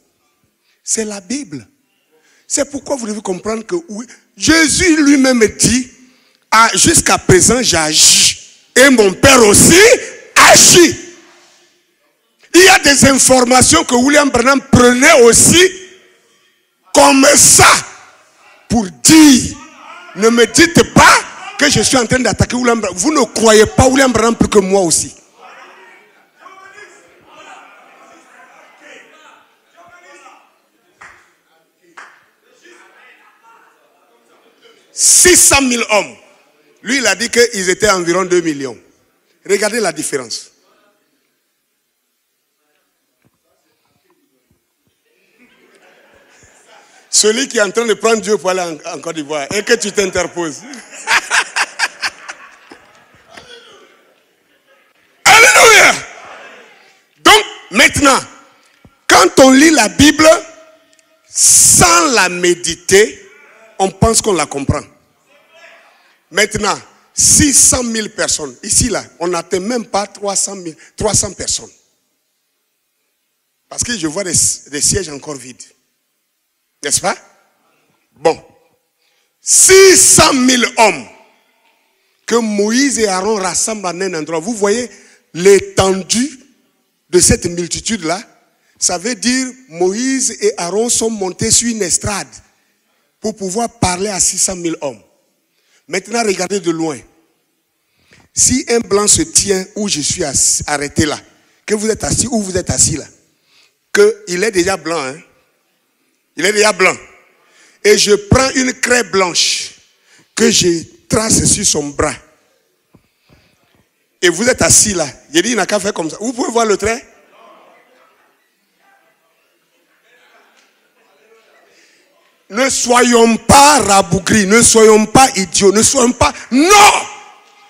C'est la Bible. C'est pourquoi vous devez comprendre que oui, Jésus lui-même dit, jusqu'à présent j'agis. Et mon Père aussi agit. Il y a des informations que William Branham prenait aussi comme ça pour dire, ne me dites pas que je suis en train d'attaquer William Branham. Vous ne croyez pas William Branham plus que moi aussi. « 600 000 hommes. » Lui, il a dit qu'ils étaient environ 2 millions. Regardez la différence. Celui qui est en train de prendre Dieu pour aller en Côte d'Ivoire et que tu t'interposes. Alléluia. Donc, maintenant, quand on lit la Bible sans la méditer, on pense qu'on la comprend. Maintenant, 600 000 personnes. Ici, là, on n'atteint même pas 300 personnes. Parce que je vois des sièges encore vides. N'est-ce pas? Bon. 600 000 hommes que Moïse et Aaron rassemblent en un endroit. Vous voyez l'étendue de cette multitude-là? Ça veut dire Moïse et Aaron sont montés sur une estrade pour pouvoir parler à 600 000 hommes. Maintenant, regardez de loin. Si un blanc se tient où je suis arrêté là, que vous êtes assis où vous êtes assis là, qu'il est déjà blanc, hein? Il est déjà blanc. Et je prends une craie blanche que je trace sur son bras. Et vous êtes assis là. J'ai dit, il n'a qu'à faire comme ça. Vous pouvez voir le trait? Ne soyons pas rabougris, ne soyons pas idiots, ne soyons pas... Non!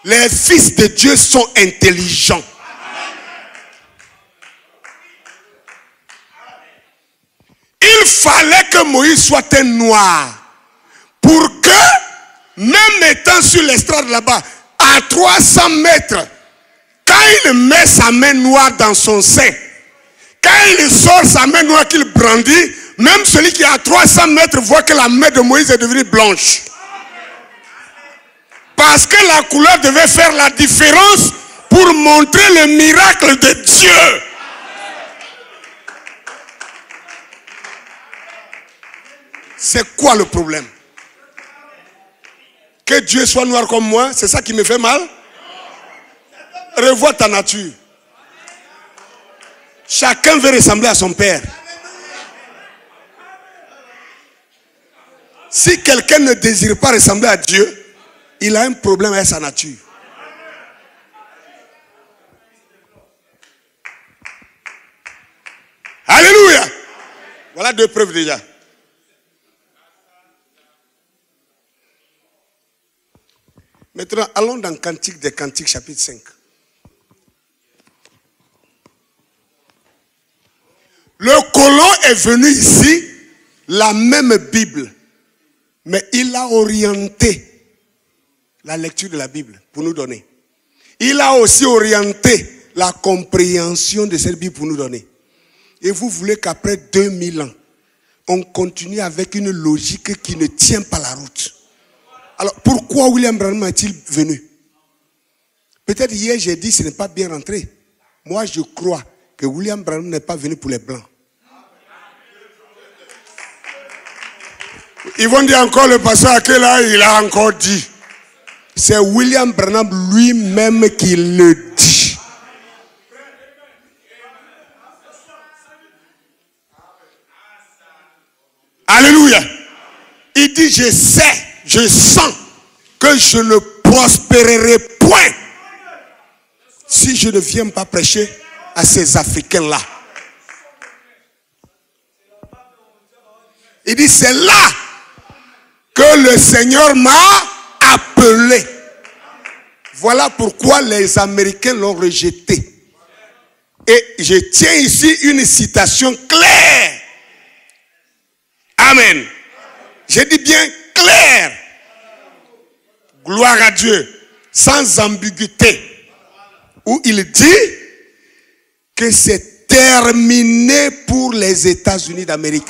Les fils de Dieu sont intelligents. Il fallait que Moïse soit un noir pour que, même étant sur l'estrade là-bas, à 300 mètres, quand il met sa main noire dans son sein, quand il sort sa main noire qu'il brandit, même celui qui est à 300 mètres voit que la main de Moïse est devenue blanche. Parce que la couleur devait faire la différence pour montrer le miracle de Dieu. C'est quoi le problème? Que Dieu soit noir comme moi, c'est ça qui me fait mal? Revois ta nature. Chacun veut ressembler à son père. Si quelqu'un ne désire pas ressembler à Dieu, il a un problème avec sa nature. Voilà deux preuves déjà. Maintenant, allons dans Cantique des Cantiques, chapitre 5. Le colon est venu ici, la même Bible, mais il a orienté la lecture de la Bible pour nous donner. Il a aussi orienté la compréhension de cette Bible pour nous donner. Et vous voulez qu'après 2000 ans, on continue avec une logique qui ne tient pas la route. Alors, pourquoi William Branham est-il venu? Peut-être hier, j'ai dit que ce n'est pas bien rentré. Moi, je crois que William Branham n'est pas venu pour les Blancs. Ils vont dire encore, le pasteur Akela, il a encore dit. C'est William Branham lui-même qui le dit. Alléluia. Il dit, je sais, je sens que je ne prospérerai point si je ne viens pas prêcher à ces Africains-là. Il dit, c'est là que le Seigneur m'a appelé. Voilà pourquoi les Américains l'ont rejeté. Et je tiens ici une citation claire. Amen. Je dis bien clair. Gloire à Dieu. Sans ambiguïté. Où il dit que c'est terminé pour les États-Unis d'Amérique.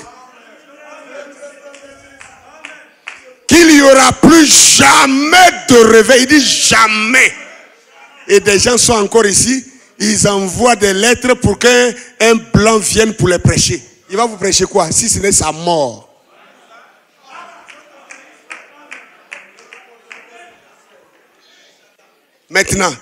Qu'il n'y aura plus jamais de réveil. Il dit jamais. Et des gens sont encore ici. Ils envoient des lettres pour qu'un blanc vienne pour les prêcher. Il va vous prêcher quoi? Si ce n'est sa mort. Maintenant,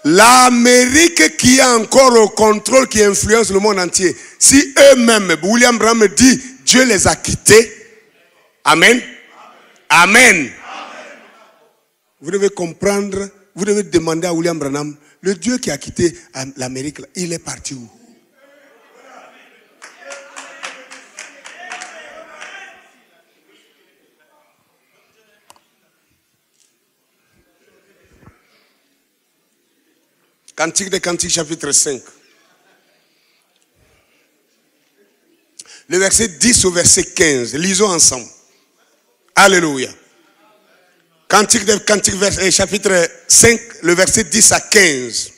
l'Amérique qui est encore au contrôle, qui influence le monde entier, si eux-mêmes, William Branham dit, Dieu les a quittés, amen, amen. Vous devez comprendre, vous devez demander à William Branham, le Dieu qui a quitté l'Amérique, il est parti où? Cantique des Cantiques, chapitre 5. Le verset 10 au verset 15. Lisons ensemble. Alléluia. Cantique des Cantiques, chapitre 5, le verset 10 à 15.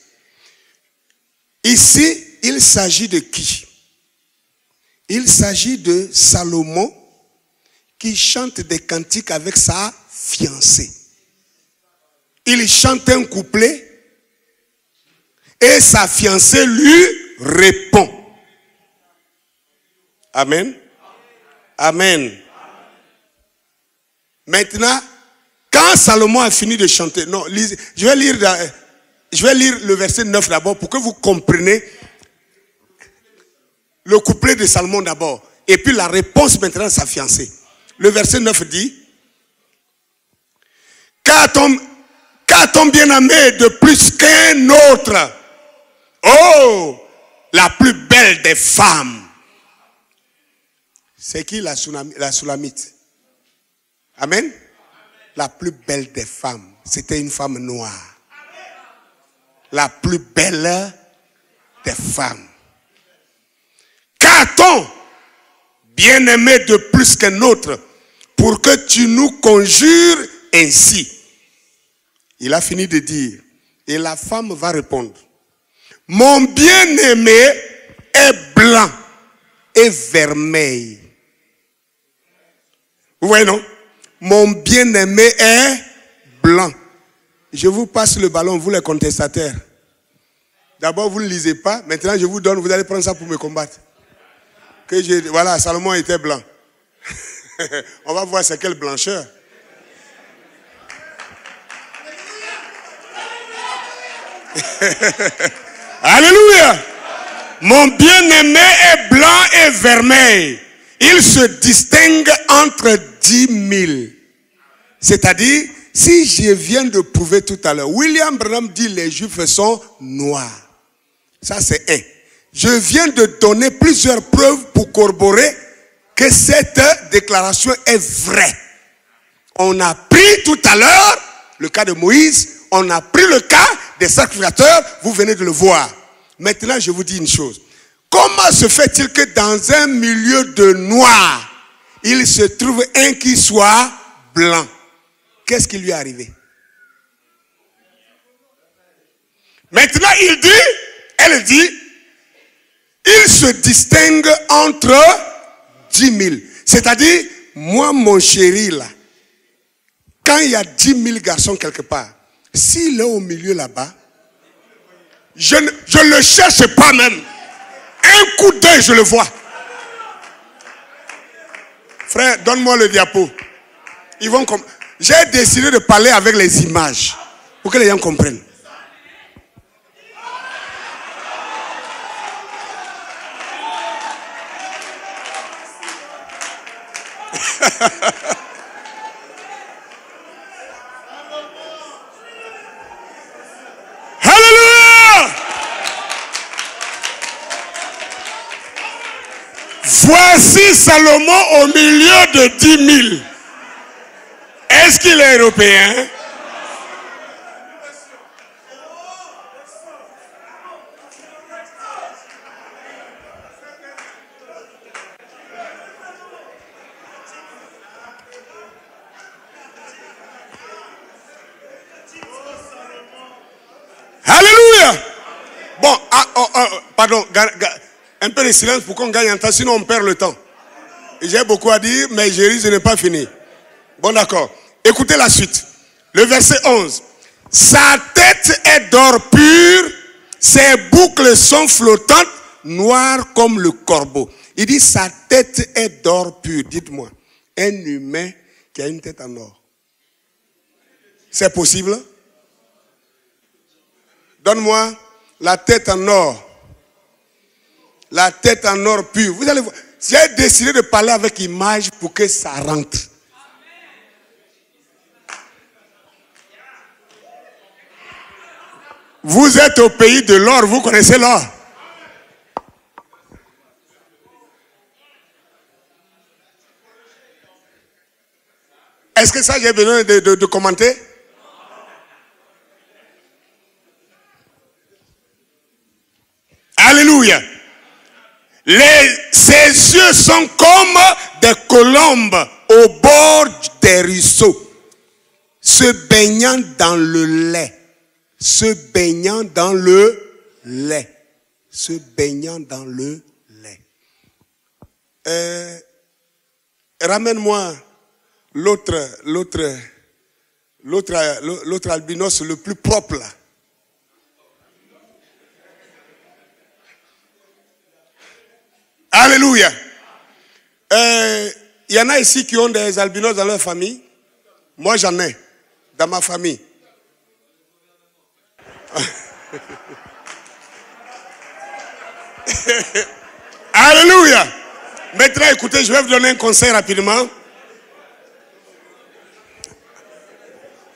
Ici, il s'agit de qui? Il s'agit de Salomon qui chante des cantiques avec sa fiancée. Il chante un couplet. Et sa fiancée lui répond. Amen. Amen. Maintenant, quand Salomon a fini de chanter, non, lisez, je vais lire le verset 9 d'abord pour que vous compreniez le couplet de Salomon d'abord. Et puis la réponse maintenant de sa fiancée. Le verset 9 dit, qu'a-t-on bien-aimé de plus qu'un autre? Oh, la plus belle des femmes. C'est qui la Soulamite? Amen. La plus belle des femmes. C'était une femme noire. La plus belle des femmes. Qu'a-t-on bien aimé de plus qu'un autre pour que tu nous conjures ainsi? Il a fini de dire. Et la femme va répondre. Mon bien-aimé est blanc et vermeil. Vous voyez, non? Mon bien-aimé est blanc. Je vous passe le ballon, vous les contestataires. D'abord, vous ne lisez pas. Maintenant, je vous donne, vous allez prendre ça pour me combattre. Voilà, Salomon était blanc. On va voir c'est quelle blancheur. Alléluia. Mon bien-aimé est blanc et vermeil. Il se distingue entre 10 000. C'est-à-dire, si je viens de prouver tout à l'heure, William Branham dit les Juifs sont noirs. Ça c'est un. Je viens de donner plusieurs preuves pour corroborer que cette déclaration est vraie. On a pris tout à l'heure le cas de Moïse, on a pris le cas des sacrificateurs, vous venez de le voir. Maintenant, je vous dis une chose. Comment se fait-il que dans un milieu de noirs, il se trouve un qui soit blanc? Qu'est-ce qui lui est arrivé? Maintenant, elle dit, il se distingue entre 10 000. C'est-à-dire, moi, mon chéri, là, quand il y a 10 000 garçons quelque part, s'il est au milieu là-bas, je ne le cherche pas même. Un coup d'œil, je le vois. Frère, donne-moi le diapo. J'ai décidé de parler avec les images pour que les gens comprennent. Alléluia! Voici Salomon au milieu de 10 000. Est-ce qu'il est européen? Alléluia! Bon, pardon, un peu de silence pour qu'on gagne un temps, sinon on perd le temps. J'ai beaucoup à dire, mais je risque de ne pas finir. Bon, d'accord. Écoutez la suite. Le verset 11. Sa tête est d'or pur, ses boucles sont flottantes, noires comme le corbeau. Il dit sa tête est d'or pur. Dites-moi, un humain qui a une tête en or, c'est possible? Donne-moi la tête en or. La tête en or pur. Vous allez voir. J'ai décidé de parler avec image pour que ça rentre. Vous êtes au pays de l'or, vous connaissez l'or. Est-ce que ça j'ai besoin de commenter? Alléluia. Ses yeux sont comme des colombes au bord des ruisseaux, se baignant dans le lait. Se baignant dans le lait. Se baignant dans le lait. Ramène-moi l'autre albinos le plus propre là. Alléluia. Il y en a ici qui ont des albinos dans leur famille. Moi j'en ai dans ma famille. Alléluia. Maintenant écoutez, je vais vous donner un conseil rapidement.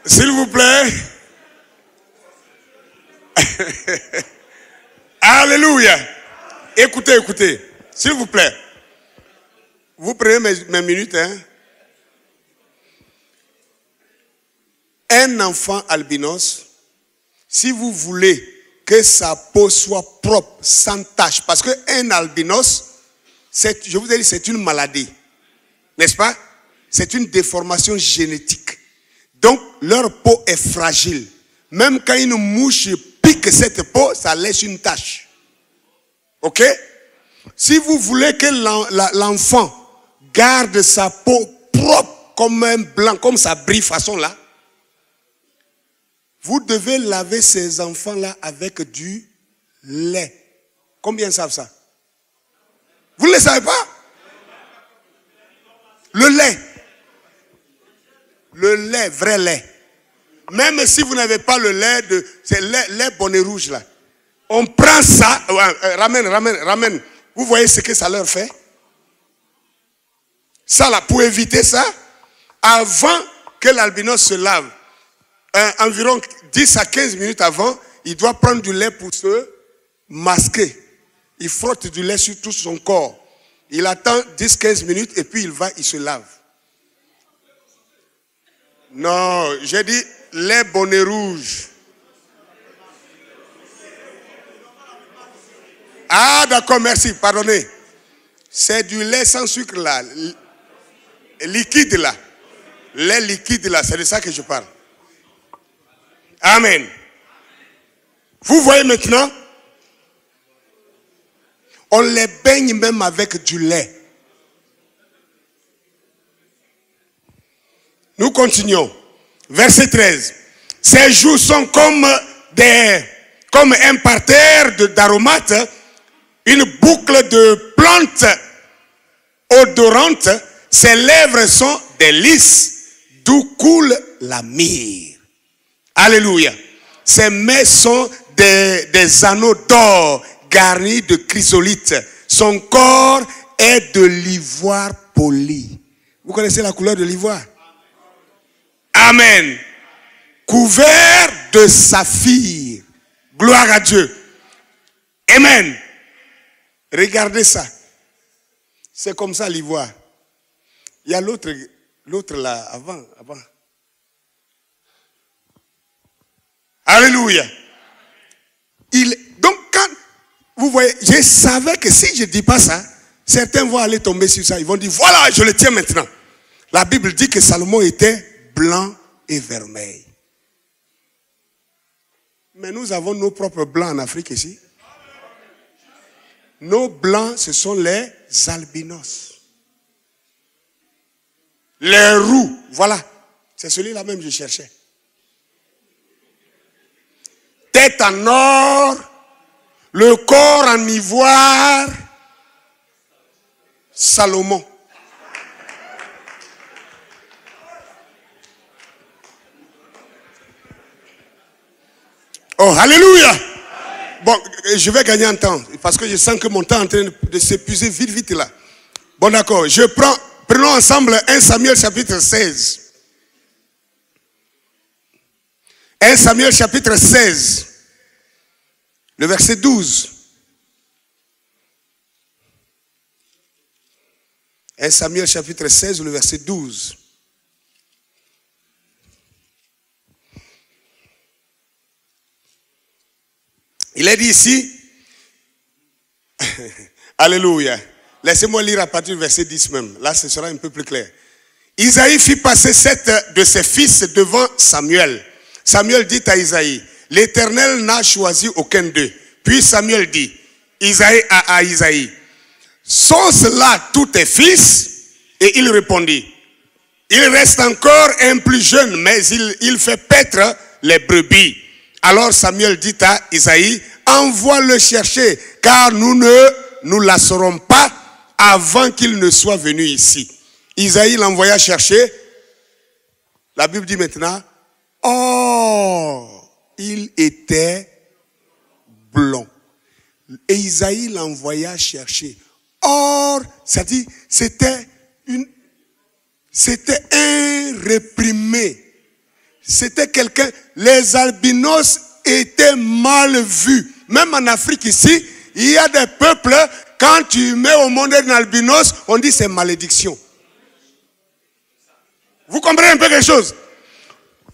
S'il vous plaît. Alléluia. Écoutez. S'il vous plaît. Vous prenez mes minutes, hein. Un enfant albinos, si vous voulez que sa peau soit propre, sans tache, parce qu'un albinos, je vous ai dit, c'est une maladie. N'est-ce pas? C'est une déformation génétique. Donc, leur peau est fragile. Même quand une mouche pique cette peau, ça laisse une tache. Ok? Si vous voulez que l'enfant garde sa peau propre comme un blanc, comme ça brille façon là, vous devez laver ces enfants-là avec du lait. Combien savent ça? Vous ne le savez pas? Le lait. Le lait, vrai lait. Même si vous n'avez pas le lait, c'est lait bonnet rouge là. On prend ça, ramène. Vous voyez ce que ça leur fait? Ça là, pour éviter ça, avant que l'albinos se lave, environ 10 à 15 minutes avant, il doit prendre du lait pour se masquer. Il frotte du lait sur tout son corps. Il attend 10-15 minutes et puis il va, il se lave. Non, j'ai dit lait bonnet rouge. Ah d'accord, merci, pardonnez. C'est du lait sans sucre là. Liquide là. Lait liquide là, c'est de ça que je parle. Amen. Vous voyez maintenant, on les baigne même avec du lait. Nous continuons. Verset 13. Ces joues sont comme un parterre d'aromates, une boucle de plantes odorantes. Ses lèvres sont des lys, d'où coule la myrrhe. Alléluia. Ses mains sont des anneaux d'or garnis de chrysolites. Son corps est de l'ivoire poli. Vous connaissez la couleur de l'ivoire? Amen. Couvert de saphir. Gloire à Dieu. Amen. Regardez ça. C'est comme ça l'ivoire. Il y a l'autre là, avant. Alléluia. Donc quand vous voyez, je savais que si je ne dis pas ça, certains vont aller tomber sur ça. Ils vont dire, voilà, je le tiens maintenant. La Bible dit que Salomon était blanc et vermeil. Mais nous avons nos propres blancs en Afrique ici. Nos blancs, ce sont les albinos. Les roux, voilà. C'est celui-là même que je cherchais. Tête en or, le corps en ivoire, Salomon. Oh, alléluia! Bon, je vais gagner en temps, parce que je sens que mon temps est en train de s'épuiser vite là. Bon, d'accord, prenons ensemble 1 Samuel chapitre 16. 1 Samuel chapitre 16, le verset 12. 1 Samuel chapitre 16, le verset 12. Il est dit ici, alléluia. Laissez-moi lire à partir du verset 10 même. Là, ce sera un peu plus clair. Isaïe fit passer 7 de ses fils devant Samuel. Samuel dit à Isaïe, l'Éternel n'a choisi aucun d'eux. Puis Samuel dit à Isaïe, sont cela tous tes fils? Et il répondit, il reste encore un plus jeune, mais il fait paître les brebis. Alors Samuel dit à Isaïe, envoie-le chercher, car nous ne nous lasserons pas avant qu'il ne soit venu ici. Isaïe l'envoya chercher. La Bible dit maintenant, or, il était blond. Et Isaïe l'envoya chercher. Or, ça dit, c'était un réprimé. C'était quelqu'un, les albinos étaient mal vus. Même en Afrique ici, il y a des peuples, quand tu mets au monde un albinos, on dit c'est malédiction. Vous comprenez un peu quelque chose?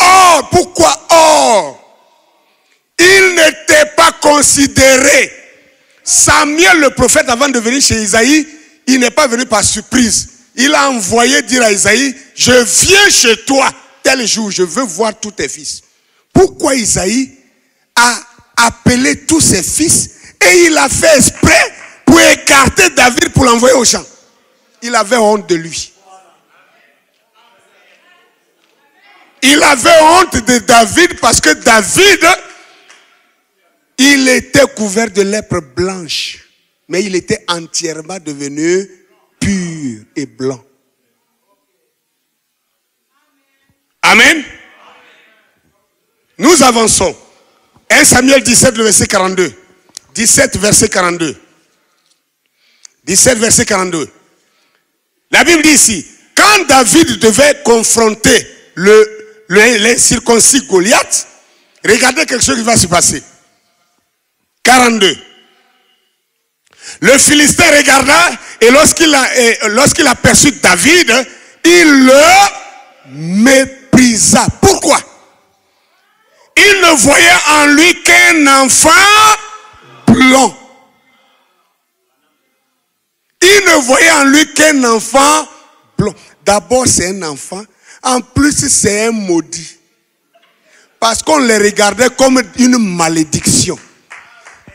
Or, pourquoi or? Il n'était pas considéré. Samuel le prophète, avant de venir chez Isaïe, il n'est pas venu par surprise. Il a envoyé dire à Isaïe, je viens chez toi tel jour, je veux voir tous tes fils. Pourquoi Isaïe a appelé tous ses fils et il a fait exprès pour écarter David pour l'envoyer au champ? Il avait honte de lui. Il avait honte de David parce que David, il était couvert de lèpre blanche, mais il était entièrement devenu pur et blanc. Amen. Nous avançons. 1 Samuel 17, le verset 42. 17, verset 42. 17, verset 42. La Bible dit ici, quand David devait confronter l'incirconcis Goliath, regardez quelque chose qui va se passer. 42. Le Philistin regarda et lorsqu'il aperçut David, il le méprisa. Pourquoi? Il ne voyait en lui qu'un enfant blond. Il ne voyait en lui qu'un enfant blond. D'abord, c'est un enfant. En plus, c'est un maudit. Parce qu'on les regardait comme une malédiction.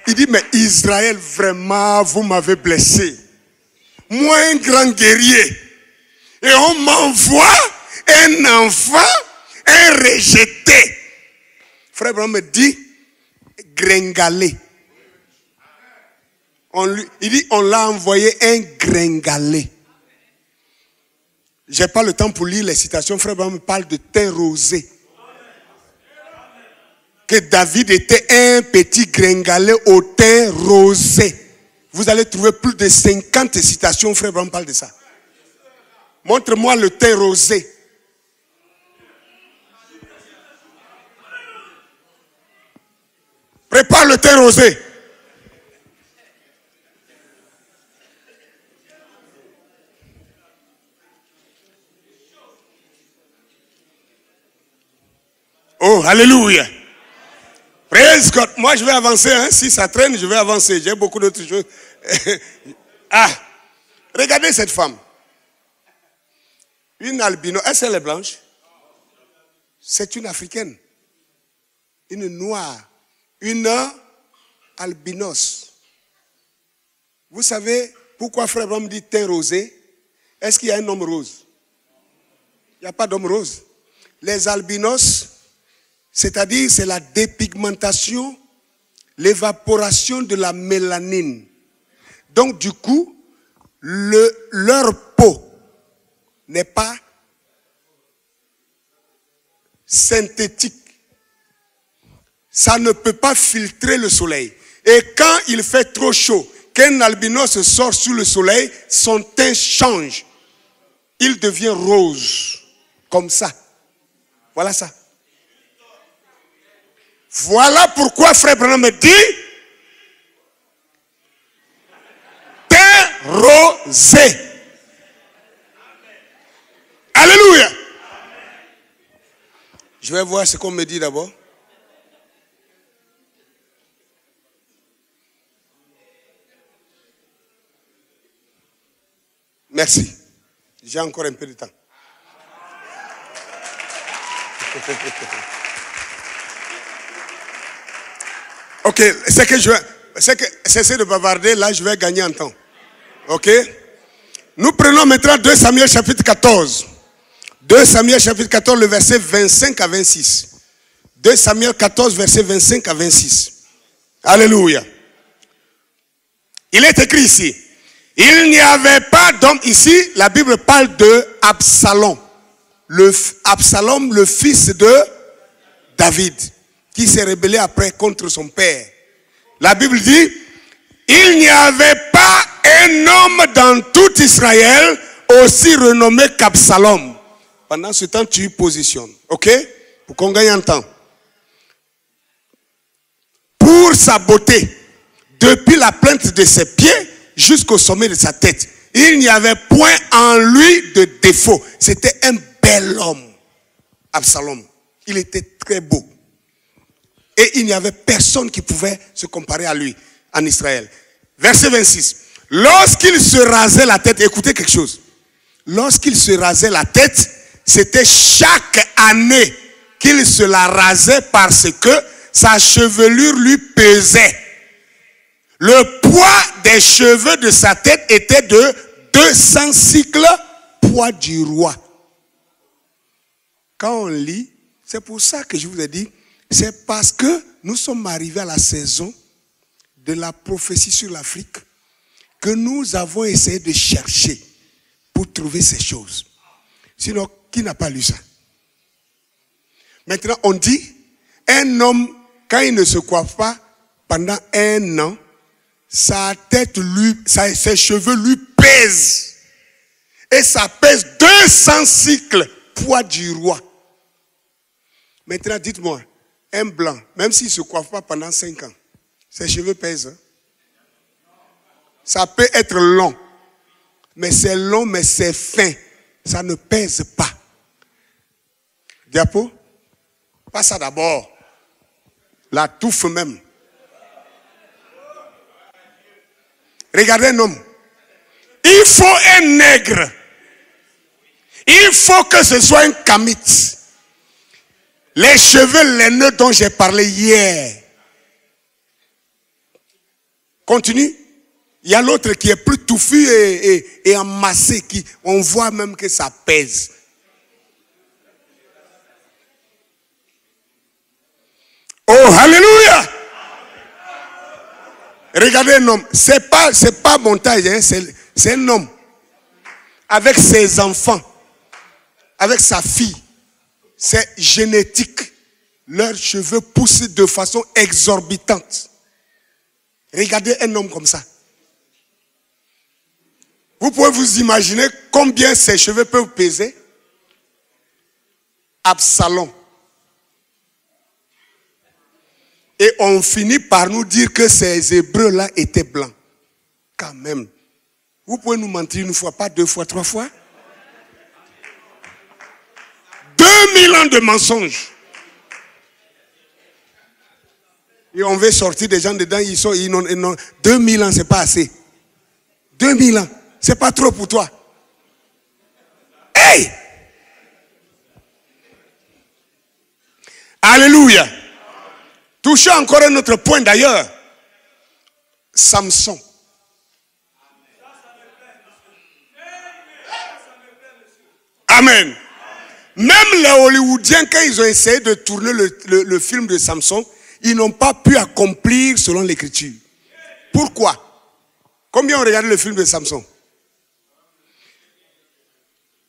Il dit, mais Israël, vraiment, vous m'avez blessé. Moi, un grand guerrier. Et on m'envoie un enfant, un rejeté. Frère Branham me dit, gringalé. Il dit, on l'a envoyé un gringalé. Je n'ai pas le temps pour lire les citations. Frère Branham me parle de teint rosé. Que David était un petit gringalet au teint rosé. Vous allez trouver plus de 50 citations. Frère Branham parle de ça. Montre-moi le teint rosé. Prépare le teint rosé. Oh, alléluia. Praise God. Moi, je vais avancer. Hein. Si ça traîne, je vais avancer. J'ai beaucoup d'autres choses. Regardez cette femme. Une albino. Est-ce qu'elle est blanche? C'est une africaine. Une noire. Une albinos. Vous savez pourquoi Frère Branham dit teint rosé? Est-ce qu'il y a un homme rose? Il n'y a pas d'homme rose. Les albinos, c'est-à-dire c'est la dépigmentation, l'évaporation de la mélanine. Donc du coup, leur peau n'est pas synthétique. Ça ne peut pas filtrer le soleil. Et quand il fait trop chaud, qu'un albinos sort sous le soleil, son teint change. Il devient rose. Comme ça. Voilà ça. Voilà pourquoi Frère Branham me dit teint rosé. Alléluia. Je vais voir ce qu'on me dit d'abord. Merci. J'ai encore un peu de temps. Ok, cessez de bavarder, là je vais gagner en temps. Ok? Nous prenons maintenant 2 Samuel chapitre 14. 2 Samuel chapitre 14, le verset 25 à 26. 2 Samuel 14, verset 25 à 26. Alléluia. Il est écrit ici. Il n'y avait pas d'homme ici, la Bible parle de Absalom. Absalom, le fils de David, qui s'est rébellé après contre son père. La Bible dit, il n'y avait pas un homme dans tout Israël aussi renommé qu'Absalom. Pendant ce temps, tu y positionnes, ok? Pour qu'on gagne un temps. Pour sa beauté, depuis la pointe de ses pieds jusqu'au sommet de sa tête, il n'y avait point en lui de défaut. C'était un bel homme, Absalom. Il était très beau. Et il n'y avait personne qui pouvait se comparer à lui en Israël. Verset 26. Lorsqu'il se rasait la tête, écoutez quelque chose. Lorsqu'il se rasait la tête, c'était chaque année qu'il se la rasait parce que sa chevelure lui pesait. Le poids des cheveux de sa tête était de 200 cycles, poids du roi. Quand on lit, c'est pour ça que je vous ai dit, c'est parce que nous sommes arrivés à la saison de la prophétie sur l'Afrique que nous avons essayé de chercher pour trouver ces choses. Sinon, qui n'a pas lu ça? Maintenant, on dit, un homme, quand il ne se coiffe pas pendant 1 an, sa tête ses cheveux lui pèsent. Et ça pèse 200 cycles, poids du roi. Maintenant, dites-moi, un blanc, même s'il ne se coiffe pas pendant 5 ans, ses cheveux pèsent. Hein? Ça peut être long. Mais c'est long, mais c'est fin. Ça ne pèse pas. Diapo? Pas ça d'abord. La touffe même. Regardez un homme. Il faut un nègre. Il faut que ce soit un kamite. Les cheveux laineux dont j'ai parlé hier. Continue. Il y a l'autre qui est plus touffu et amassé. On voit même que ça pèse. Oh, alléluia! Regardez un homme. C'est pas montage, hein, c'est un homme. Avec ses enfants. Avec sa fille. C'est génétique. Leurs cheveux poussent de façon exorbitante. Regardez un homme comme ça. Vous pouvez vous imaginer combien ses cheveux peuvent peser? Absalom. Et on finit par nous dire que ces Hébreux-là étaient blancs. Quand même. Vous pouvez nous mentir une fois, pas deux fois, trois fois. 2000 ans de mensonges. Et on veut sortir des gens dedans, ils n'ont 2000 ans, c'est pas assez. 2000 ans, c'est pas trop pour toi. Hey! Alléluia. Touchez encore un autre point d'ailleurs. Samson. Amen. Même les Hollywoodiens, quand ils ont essayé de tourner le film de Samson, ils n'ont pas pu accomplir selon l'écriture. Pourquoi? Combien ont regardé le film de Samson?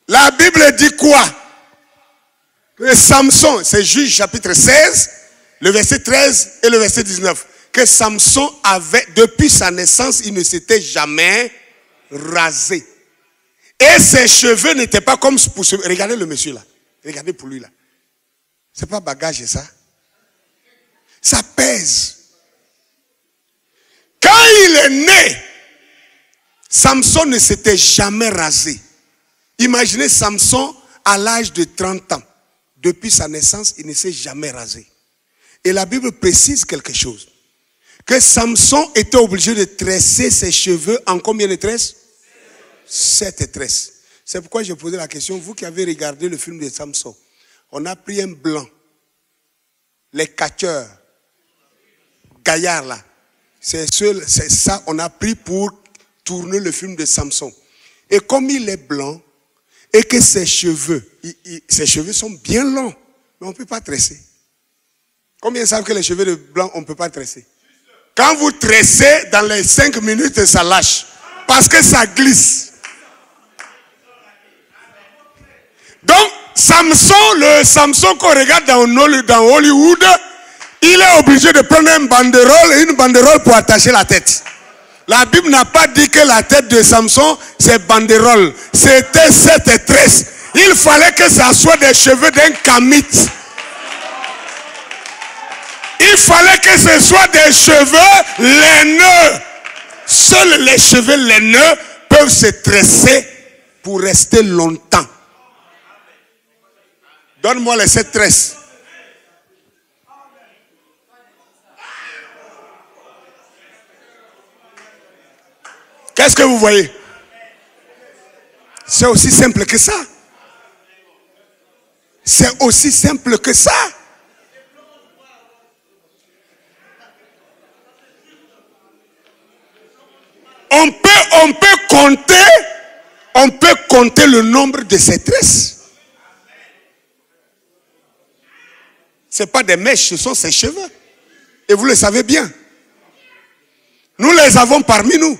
La Bible dit quoi? Que Samson, c'est Juge chapitre 16, le verset 13 et le verset 19. Que Samson avait, depuis sa naissance, il ne s'était jamais rasé. Et ses cheveux n'étaient pas comme pour ce... Regardez le monsieur là. Regardez pour lui là. C'est pas bagage ça. Ça pèse. Quand il est né, Samson ne s'était jamais rasé. Imaginez Samson à l'âge de 30 ans. Depuis sa naissance, il ne s'est jamais rasé. Et la Bible précise quelque chose. Que Samson était obligé de tresser ses cheveux en combien de tresses? 7 tresses. C'est pourquoi j'ai posé la question. Vous qui avez regardé le film de Samson, on a pris un blanc. Les catcheurs, gaillards là. C'est ça on a pris pour tourner le film de Samson. Et comme il est blanc, et que ses cheveux sont bien longs, mais on ne peut pas tresser. Combien savent que les cheveux de blanc, on ne peut pas tresser? Quand vous tressez, dans les 5 minutes, ça lâche. Parce que ça glisse. Donc, Samson, le Samson qu'on regarde dans Hollywood, il est obligé de prendre une banderole pour attacher la tête. La Bible n'a pas dit que la tête de Samson, c'est banderole. C'était 7 tresses. Il fallait que ça soit des cheveux d'un kamite. Il fallait que ce soit des cheveux laineux. Seuls les cheveux laineux peuvent se tresser pour rester longtemps. Donne-moi les 7 tresses. Qu'est-ce que vous voyez? C'est aussi simple que ça. C'est aussi simple que ça. On peut compter le nombre de ces tresses. Ce n'est pas des mèches, ce sont ses cheveux. Et vous le savez bien. Nous les avons parmi nous.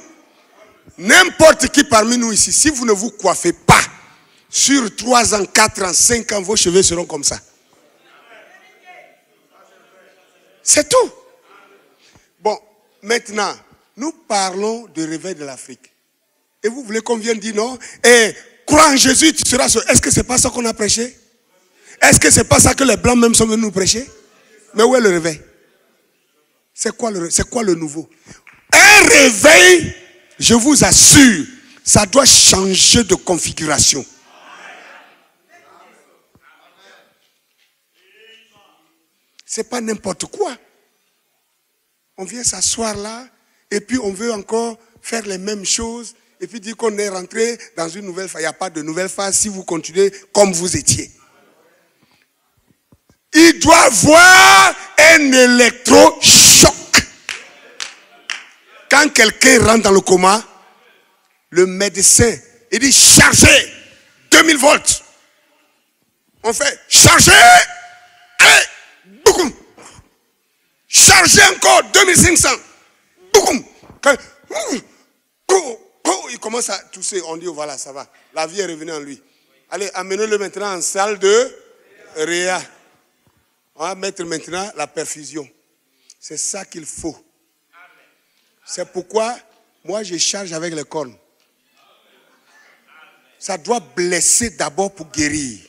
N'importe qui parmi nous ici, si vous ne vous coiffez pas, sur 3 ans, 4 ans, 5 ans, vos cheveux seront comme ça. C'est tout. Bon, maintenant, nous parlons du réveil de l'Afrique. Et vous voulez qu'on vienne dire non? Et crois en Jésus, tu seras sauvé. Est-ce que ce n'est pas ça qu'on a prêché? Est-ce que ce n'est pas ça que les Blancs même sont venus nous prêcher? Mais où est le réveil? C'est quoi le nouveau? Un réveil je vous assure, ça doit changer de configuration. C'est pas n'importe quoi. On vient s'asseoir là, et puis on veut encore faire les mêmes choses, et puis dire qu'on est rentré dans une nouvelle phase. Il n'y a pas de nouvelle phase si vous continuez comme vous étiez. Il doit avoir un électrochoc. Quand quelqu'un rentre dans le coma, le médecin, il dit chargez 2000 volts. On fait chargez, allez, beaucoup. Chargez encore 2500. Beaucoup. Il commence à tousser. On dit voilà, ça va. La vie est revenue en lui. Allez, amenez-le maintenant en salle de réa. On va mettre maintenant la perfusion. C'est ça qu'il faut. C'est pourquoi moi je charge avec les cornes. Ça doit blesser d'abord pour guérir.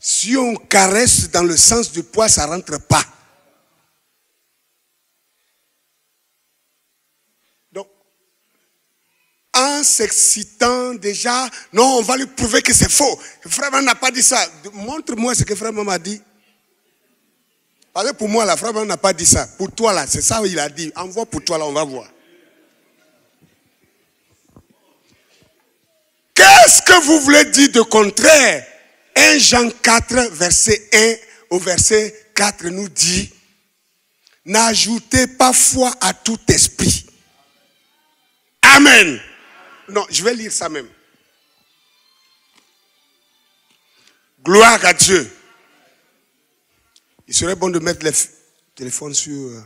Si on caresse dans le sens du poids, ça ne rentre pas. Donc, en s'excitant déjà, non, on va lui prouver que c'est faux. Frère n'a pas dit ça. Montre-moi ce que frère m'a dit. Parce que pour moi, la frère n'a pas dit ça. Pour toi, là, c'est ça qu'il a dit. Envoie pour toi, là, on va voir. Qu'est-ce que vous voulez dire de contraire? 1 Jean 4, verset 1 au verset 4 nous dit, n'ajoutez pas foi à tout esprit. Amen. Non, je vais lire ça même. Gloire à Dieu. Il serait bon de mettre les téléphones sous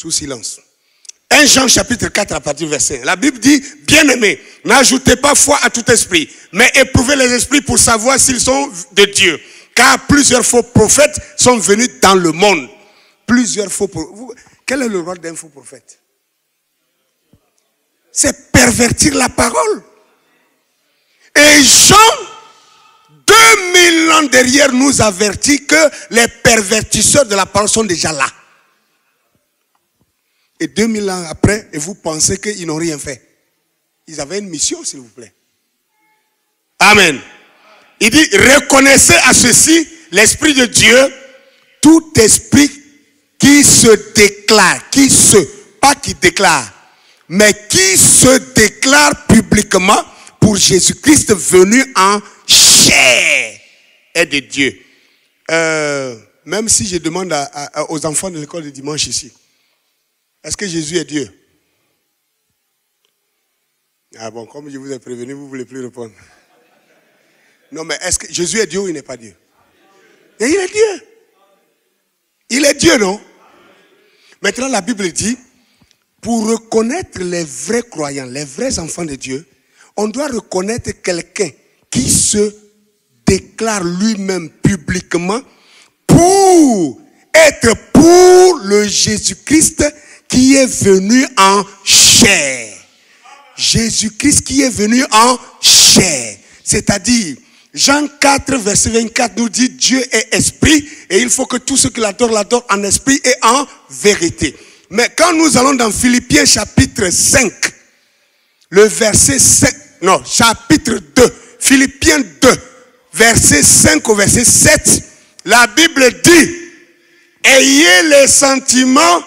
silence. 1 Jean chapitre 4 à partir du verset 1. La Bible dit, bien-aimés, n'ajoutez pas foi à tout esprit, mais éprouvez les esprits pour savoir s'ils sont de Dieu. Car plusieurs faux prophètes sont venus dans le monde. Plusieurs faux prophètes. Quel est le rôle d'un faux prophète? C'est pervertir la parole. Et Jean, 2000 ans derrière, nous avertit que les pervertisseurs de la parole sont déjà là. Et 2000 ans après, et vous pensez qu'ils n'ont rien fait. Ils avaient une mission, s'il vous plaît. Amen. Il dit, reconnaissez à ceci l'Esprit de Dieu, tout esprit qui se déclare, pas qui déclare, mais qui se déclare publiquement pour Jésus-Christ venu en chair est de Dieu. Même si je demande aux enfants de l'école de dimanche ici, est-ce que Jésus est Dieu? Ah bon, comme je vous ai prévenu, vous ne voulez plus répondre. Non, mais est-ce que Jésus est Dieu ou il n'est pas Dieu? Et il est Dieu. Il est Dieu, non? Maintenant, la Bible dit, pour reconnaître les vrais croyants, les vrais enfants de Dieu, on doit reconnaître quelqu'un qui se déclare lui-même publiquement pour être pour le Jésus-Christ qui est venu en chair. Jésus-Christ qui est venu en chair. C'est-à-dire, Jean 4, verset 24 nous dit, Dieu est esprit et il faut que tous ceux qui l'adorent en esprit et en vérité. Mais quand nous allons dans Philippiens chapitre 5, le verset 5, non, chapitre 2, Philippiens 2, verset 5 au verset 7, la Bible dit, ayez les sentiments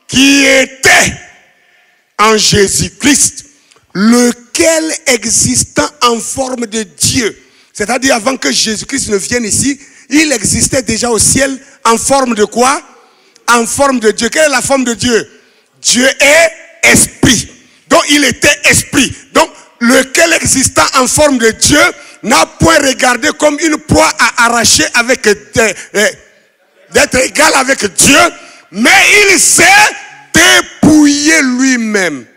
qui était en Jésus-Christ, lequel existant en forme de Dieu. C'est-à-dire avant que Jésus-Christ ne vienne ici, il existait déjà au ciel en forme de quoi? En forme de Dieu. Quelle est la forme de Dieu? Dieu est esprit. Donc il était esprit. Donc lequel existant en forme de Dieu n'a point regardé comme une proie à arracher avec d'être égal avec Dieu, mais il s'est dépouillé lui-même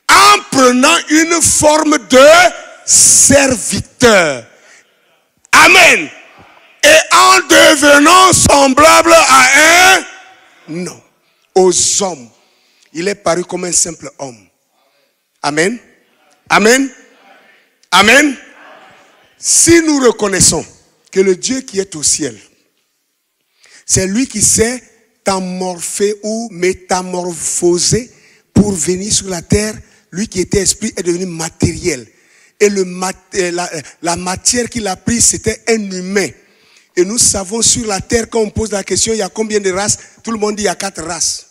en prenant une forme de serviteur. Amen. Et en devenant semblable à un non, aux hommes. Il est paru comme un simple homme. Amen. Amen. Amen. Si nous reconnaissons que le Dieu qui est au ciel, c'est lui qui s'est métamorphé ou métamorphosé pour venir sur la terre. Lui qui était esprit est devenu matériel. Et la matière qu'il a prise, c'était un humain. Et nous savons sur la terre, quand on pose la question, il y a combien de races? Tout le monde dit il y a 4 races.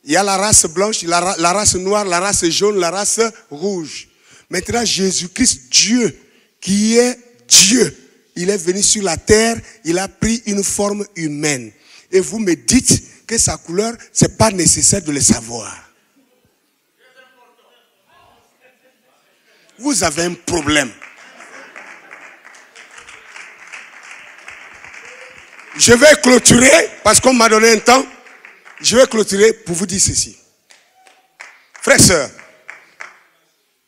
Il y a la race blanche, la race noire, la race jaune, la race rouge. Maintenant, Jésus-Christ, Dieu, qui est Dieu, il est venu sur la terre, il a pris une forme humaine. Et vous me dites que sa couleur, ce n'est pas nécessaire de le savoir. Vous avez un problème. Je vais clôturer, parce qu'on m'a donné un temps. Je vais clôturer pour vous dire ceci. Frères et sœurs,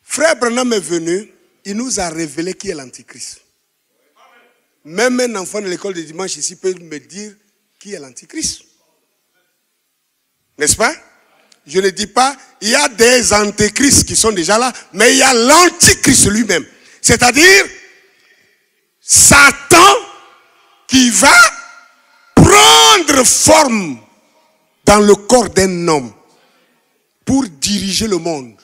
Frère Branham est venu, il nous a révélé qui est l'Antichrist. Même un enfant de l'école de dimanche ici peut me dire qui est l'Antichrist. N'est-ce pas? Je ne dis pas, il y a des antéchrists qui sont déjà là, mais il y a l'Antichrist lui-même. C'est-à-dire, Satan qui va prendre forme dans le corps d'un homme pour diriger le monde.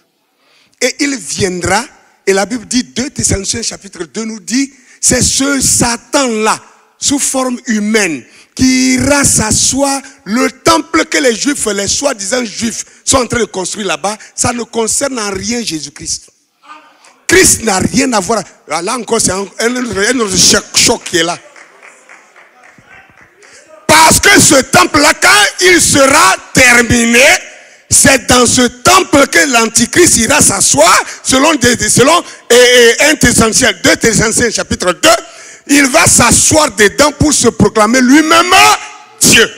Et il viendra, et la Bible dit, 2 Thessaloniciens chapitre 2 nous dit, c'est ce Satan-là, sous forme humaine, qui ira s'asseoir. Le temple que les Juifs, les soi-disant Juifs, sont en train de construire là-bas, ça ne concerne en rien Jésus-Christ. Christ n'a rien à voir. Là encore, c'est un autre choc qui est là. Parce que ce temple-là, quand il sera terminé, c'est dans ce temple que l'Antichrist ira s'asseoir, selon 1 Thessaloniciens, 2 Thessaloniciens chapitre 2, il va s'asseoir dedans pour se proclamer lui-même Dieu.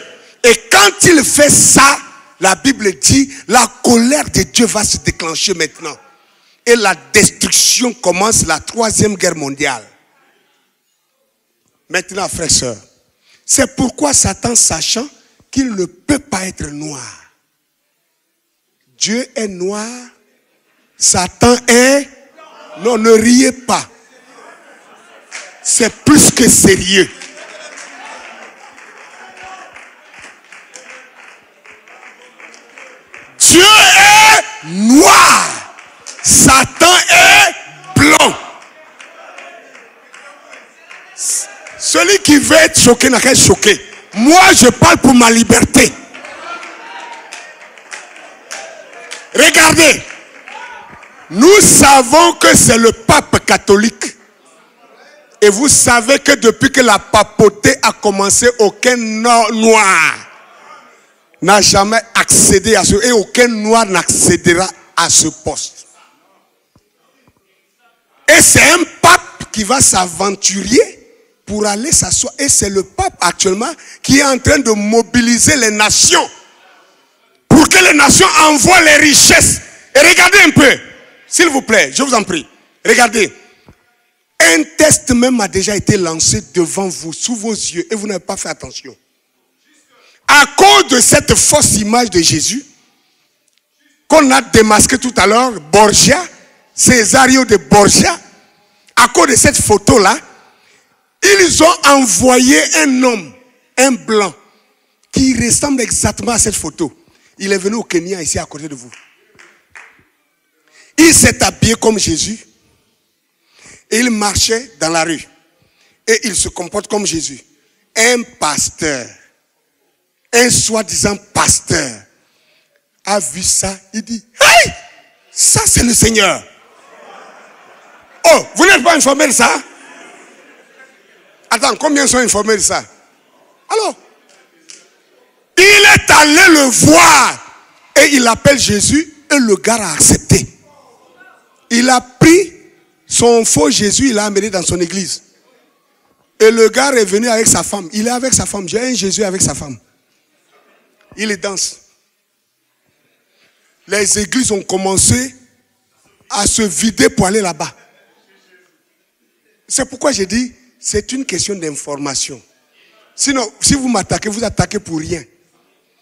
Et quand il fait ça, la Bible dit, la colère de Dieu va se déclencher maintenant. Et la destruction commence, la 3e guerre mondiale. Maintenant, frères et sœurs, c'est pourquoi Satan, sachant qu'il ne peut pas être noir, Dieu est noir, Satan est... Non, ne riez pas. C'est plus que sérieux. Dieu est noir, Satan est blanc. Celui qui veut être choqué n'a qu'à être choqué. Moi, je parle pour ma liberté. Regardez, nous savons que c'est le pape catholique. Et vous savez que depuis que la papauté a commencé, aucun noir n'a jamais accédé à ce... Et aucun noir n'accédera à ce poste. Et c'est un pape qui va s'aventurer pour aller s'asseoir. Et c'est le pape actuellement qui est en train de mobiliser les nations pour que les nations envoient les richesses. Et regardez un peu, s'il vous plaît, je vous en prie. Regardez. Un test même a déjà été lancé devant vous, sous vos yeux, et vous n'avez pas fait attention. À cause de cette fausse image de Jésus, qu'on a démasqué tout à l'heure, Borgia, Césario de Borgia, à cause de cette photo-là, ils ont envoyé un homme, un blanc, qui ressemble exactement à cette photo. Il est venu au Kenya, ici à côté de vous. Il s'est habillé comme Jésus. Et il marchait dans la rue. Et il se comporte comme Jésus. Un pasteur, un soi-disant pasteur, a vu ça. Il dit, hey, ça c'est le Seigneur. Oh, vous n'êtes pas informé de ça? Attends, combien sont informés de ça? Alors, il est allé le voir. Et il appelle Jésus. Et le gars a accepté. Il a pris son faux Jésus, il l'a amené dans son église. Et le gars est venu avec sa femme. Il est avec sa femme. J'ai un Jésus avec sa femme. Il danse. Les églises ont commencé à se vider pour aller là-bas. C'est pourquoi j'ai dit, c'est une question d'information. Sinon, si vous m'attaquez, vous attaquez pour rien.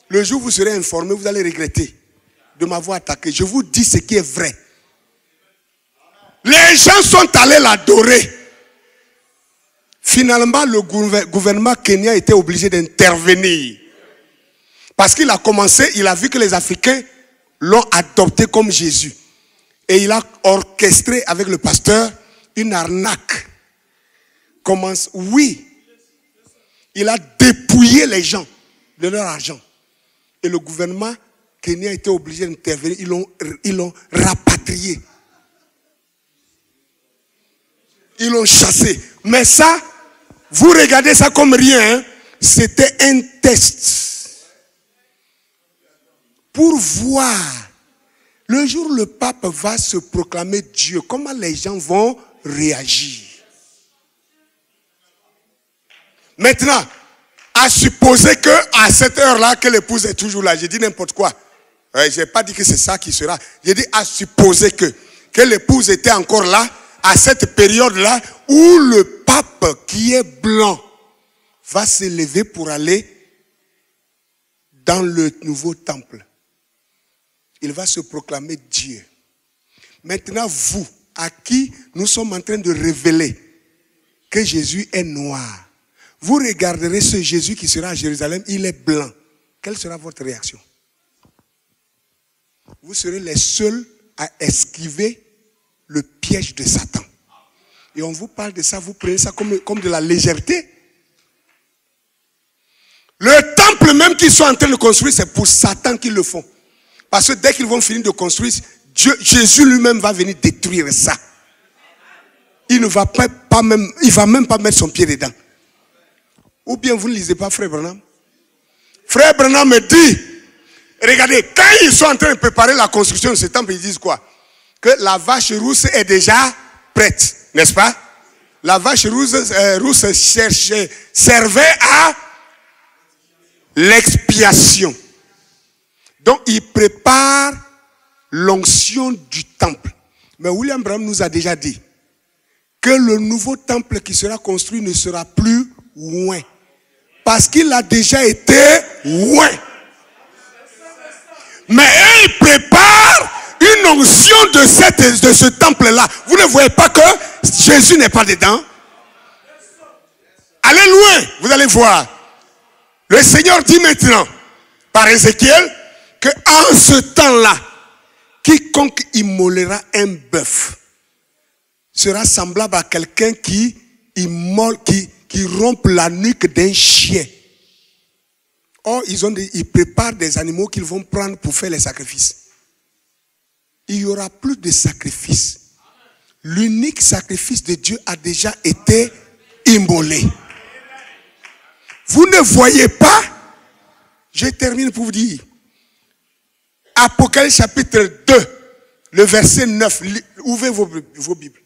Le jour où vous serez informé, vous allez regretter de m'avoir attaqué. Je vous dis ce qui est vrai. Les gens sont allés l'adorer. Finalement, le gouvernement kenyan était obligé d'intervenir Parce qu'il a commencé, il a vu que les Africains l'ont adopté comme Jésus. Et il a orchestré avec le pasteur une arnaque. Oui. Il a dépouillé les gens de leur argent. Et le gouvernement kenyan a été obligé d'intervenir. Ils l'ont rapatrié. Ils l'ont chassé. Mais ça, vous regardez ça comme rien. Hein? C'était un test. Pour voir. Le jour où le pape va se proclamer Dieu, comment les gens vont réagir? Maintenant, à supposer qu'à cette heure-là, que l'épouse est toujours là, j'ai dit n'importe quoi. Je n'ai pas dit que c'est ça qui sera. J'ai dit à supposer que l'épouse était encore là, à cette période-là, où le pape qui est blanc va se lever pour aller dans le nouveau temple. Il va se proclamer Dieu. Maintenant, vous, à qui nous sommes en train de révéler que Jésus est noir, vous regarderez ce Jésus qui sera à Jérusalem, il est blanc. Quelle sera votre réaction? Vous serez les seuls à esquiver le piège de Satan. Et on vous parle de ça, vous prenez ça comme de la légèreté. Le temple même qu'ils sont en train de construire, c'est pour Satan qu'ils le font. Parce que dès qu'ils vont finir de construire, Jésus lui-même va venir détruire ça. Il ne va il va même pas mettre son pied dedans. Ou bien vous ne lisez pas Frère Branham? Frère Branham me dit, regardez, quand ils sont en train de préparer la construction de ce temple, ils disent quoi? Que la vache rousse est déjà prête, n'est-ce pas? La vache rousse servait à l'expiation. Donc, il prépare l'onction du temple. Mais William Branham nous a déjà dit que le nouveau temple qui sera construit ne sera plus loin. Parce qu'il a déjà été loin. Mais ils préparent une onction de ce temple-là. Vous ne voyez pas que Jésus n'est pas dedans? Allez loin, vous allez voir. Le Seigneur dit maintenant, par Ézéchiel, qu'en ce temps-là, quiconque immolera un bœuf sera semblable à quelqu'un qui rompt la nuque d'un chien. Or, ils préparent des animaux qu'ils vont prendre pour faire les sacrifices. Il n'y aura plus de sacrifices. L'unique sacrifice de Dieu a déjà été immolé. Vous ne voyez pas? Je termine pour vous dire. Apocalypse chapitre 2, le verset 9. Ouvrez vos Bibles.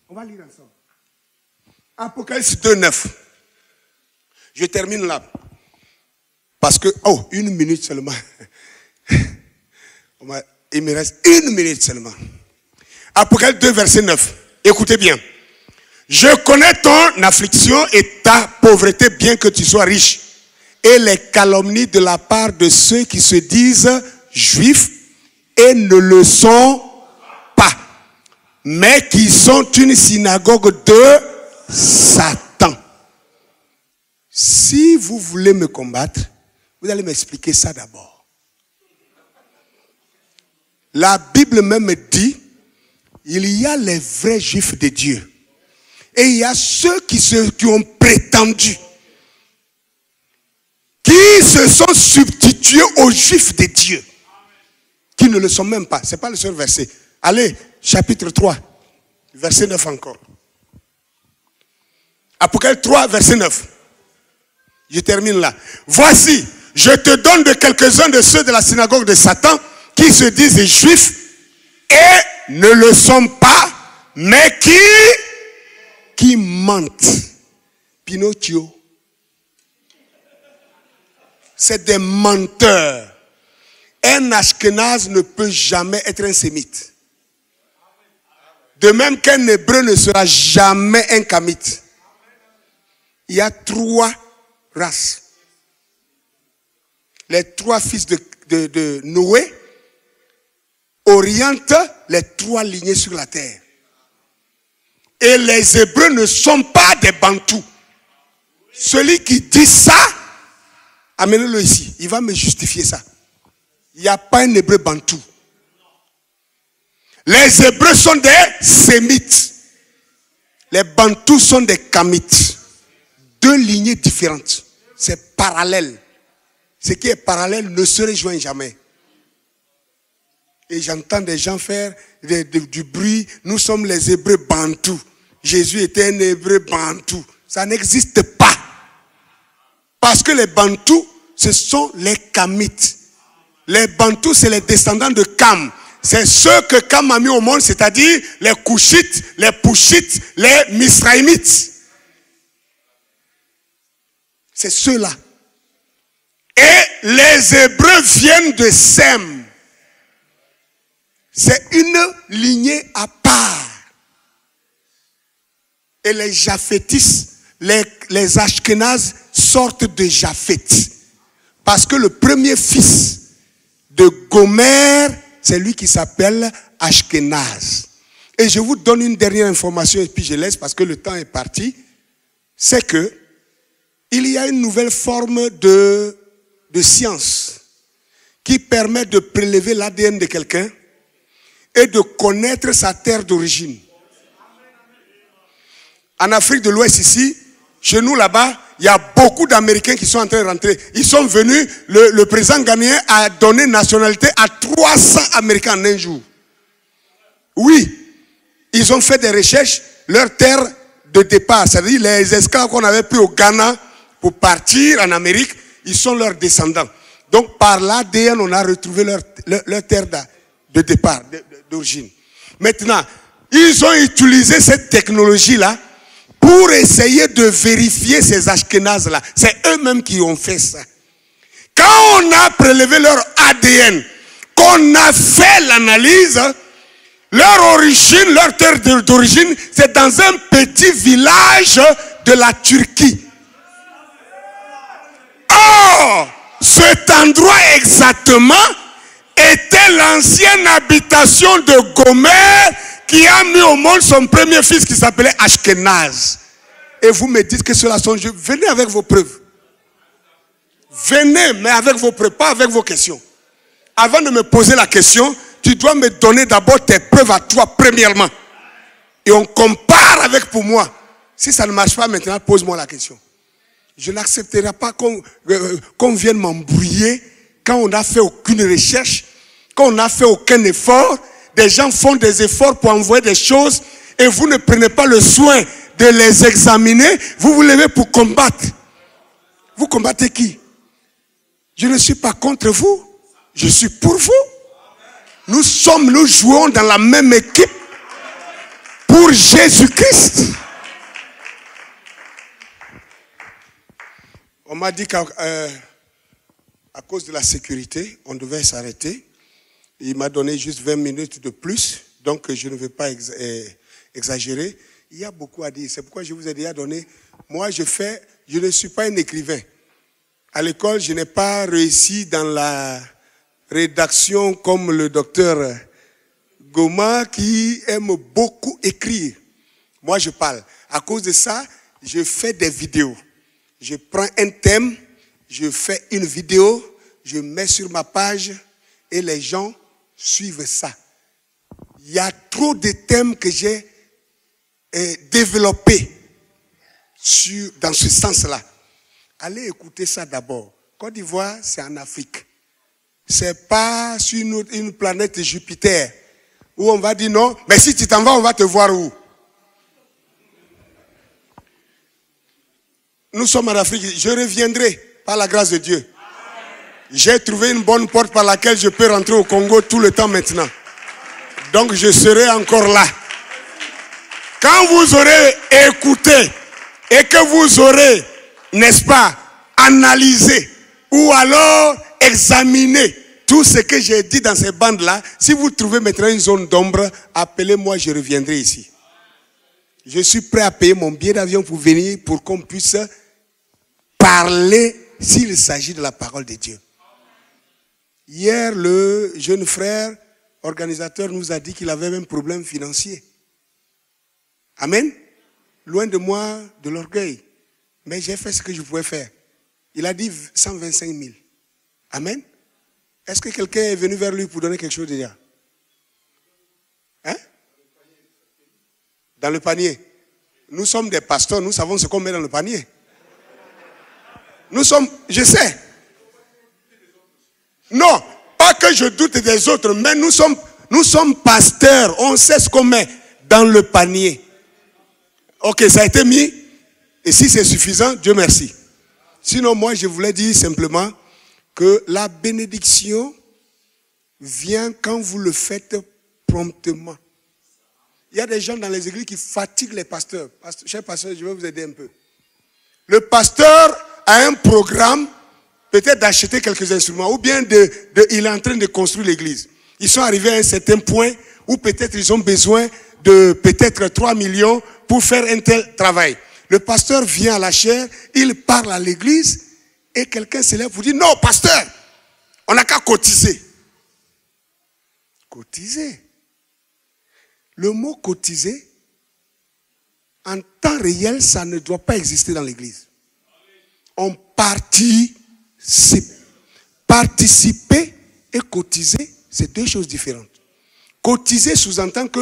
On va lire ensemble. Apocalypse 2, 9. Je termine là. Parce que, une minute seulement. Il me reste une minute seulement. Apocalypse 2, verset 9. Écoutez bien. Je connais ton affliction et ta pauvreté, bien que tu sois riche, et les calomnies de la part de ceux qui se disent juifs et ne le sont pas, mais qui sont une synagogue de Satan. Si vous voulez me combattre, vous allez m'expliquer ça d'abord. La Bible même dit, il y a les vrais juifs de Dieu. Et il y a ceux qui ont prétendu, qui se sont substitués aux juifs de Dieu, qui ne le sont même pas. Ce n'est pas le seul verset. Allez, chapitre 3, verset 9 encore. Apocalypse 3, verset 9. Je termine là. Voici, je te donne de quelques-uns de ceux de la synagogue de Satan qui se disent juifs et ne le sont pas, mais qui mentent. Pinocchio. C'est des menteurs. Un Ashkénaze ne peut jamais être un sémite. De même qu'un hébreu ne sera jamais un kamite. Il y a 3 races. Les 3 fils de Noé orientent les 3 lignées sur la terre. Et les Hébreux ne sont pas des Bantous. Celui qui dit ça Amenez-le ici. Il va me justifier ça. Il n'y a pas un hébreu bantou. Les hébreux sont des sémites. Les bantous sont des kamites. Deux lignées différentes. C'est parallèle. Ce qui est parallèle ne se rejoint jamais. Et j'entends des gens faire du bruit. Nous sommes les hébreux bantous. Jésus était un hébreu bantou. Ça n'existe pas. Parce que les bantous, ce sont les kamites. Les bantous, c'est les descendants de Kam. C'est ceux que Kam a mis au monde, c'est-à-dire les Couchites, les Pouchites, les Misraïmites. C'est ceux-là. Et les Hébreux viennent de Sem. C'est une lignée à part. Et les Japhétis, les Ashkénazes sortent de Japheth. Parce que le premier fils de Gomer, c'est lui qui s'appelle Ashkénaz. Et je vous donne une dernière information et puis je laisse parce que le temps est parti. C'est que il y a une nouvelle forme de science qui permet de prélever l'ADN de quelqu'un et de connaître sa terre d'origine. En Afrique de l'Ouest ici, chez nous là-bas, il y a beaucoup d'Américains qui sont en train de rentrer. Ils sont venus, le président ghanéen a donné nationalité à 300 Américains en un jour. Oui, ils ont fait des recherches, leur terre de départ, c'est-à-dire les esclaves qu'on avait pris au Ghana pour partir en Amérique, ils sont leurs descendants. Donc par l'ADN, on a retrouvé leur terre de départ, d'origine. Maintenant, ils ont utilisé cette technologie-là pour essayer de vérifier ces Ashkénazes-là. C'est eux-mêmes qui ont fait ça. Quand on a prélevé leur ADN, qu'on a fait l'analyse, leur origine, leur terre d'origine, c'est dans un petit village de la Turquie. Or, cet endroit exactement était l'ancienne habitation de Gomer qui a mis au monde son premier fils qui s'appelait Ashkenaz. Et vous me dites que cela sont jeux. Venez avec vos preuves. Venez, mais avec vos preuves, pas avec vos questions. Avant de me poser la question, tu dois me donner d'abord tes preuves à toi, premièrement. Et on compare avec pour moi. Si ça ne marche pas maintenant, pose-moi la question. Je n'accepterai pas qu'on vienne m'embrouiller quand on n'a fait aucune recherche, quand on n'a fait aucun effort. Des gens font des efforts pour envoyer des choses et vous ne prenez pas le soin de les examiner. Vous vous levez pour combattre. Vous combattez qui? Je ne suis pas contre vous. Je suis pour vous. Nous jouons dans la même équipe pour Jésus-Christ. On m'a dit qu'à cause de la sécurité, on devait s'arrêter. Il m'a donné juste 20 minutes de plus, donc je ne vais pas exagérer. Il y a beaucoup à dire. C'est pourquoi je vous ai déjà donné. Moi, je ne suis pas un écrivain. À l'école, je n'ai pas réussi dans la rédaction comme le docteur Goma qui aime beaucoup écrire. Moi, je parle. À cause de ça, je fais des vidéos. Je prends un thème, je fais une vidéo, je mets sur ma page et les gens suivent ça. Il y a trop de thèmes que j'ai développés dans ce sens-là. Allez écouter ça d'abord. Côte d'Ivoire, c'est en Afrique. C'est pas sur une planète Jupiter où on va dire non, mais si tu t'en vas, on va te voir où? Nous sommes en Afrique. Je reviendrai par la grâce de Dieu. J'ai trouvé une bonne porte par laquelle je peux rentrer au Congo tout le temps maintenant. Donc je serai encore là. Quand vous aurez écouté et que vous aurez, n'est-ce pas, analysé ou alors examiné tout ce que j'ai dit dans ces bandes-là, si vous trouvez maintenant une zone d'ombre, appelez-moi, je reviendrai ici. Je suis prêt à payer mon billet d'avion pour venir, pour qu'on puisse parler s'il s'agit de la parole de Dieu. Hier, le jeune frère organisateur nous a dit qu'il avait un problème financier. Amen. Loin de moi de l'orgueil. Mais j'ai fait ce que je pouvais faire. Il a dit 125 000. Amen. Est-ce que quelqu'un est venu vers lui pour donner quelque chose déjà? Hein? Dans le panier. Nous sommes des pasteurs, nous savons ce qu'on met dans le panier. Nous sommes, je sais. Non, pas que je doute des autres, mais nous sommes pasteurs, on sait ce qu'on met dans le panier. Ok, ça a été mis, et si c'est suffisant, Dieu merci. Sinon, moi, je voulais dire simplement que la bénédiction vient quand vous le faites promptement. Il y a des gens dans les églises qui fatiguent les pasteurs. Cher pasteur, je vais vous aider un peu. Le pasteur a un programme, peut-être d'acheter quelques instruments, ou bien il est en train de construire l'église. Ils sont arrivés à un certain point où peut-être ils ont besoin de peut-être 3 millions pour faire un tel travail. Le pasteur vient à la chaire, il parle à l'église et quelqu'un se lève pour dire, non, pasteur, on n'a qu'à cotiser. Cotiser. Le mot cotiser, en temps réel, ça ne doit pas exister dans l'église. On participe. Participer et cotiser, c'est deux choses différentes. Cotiser sous-entend que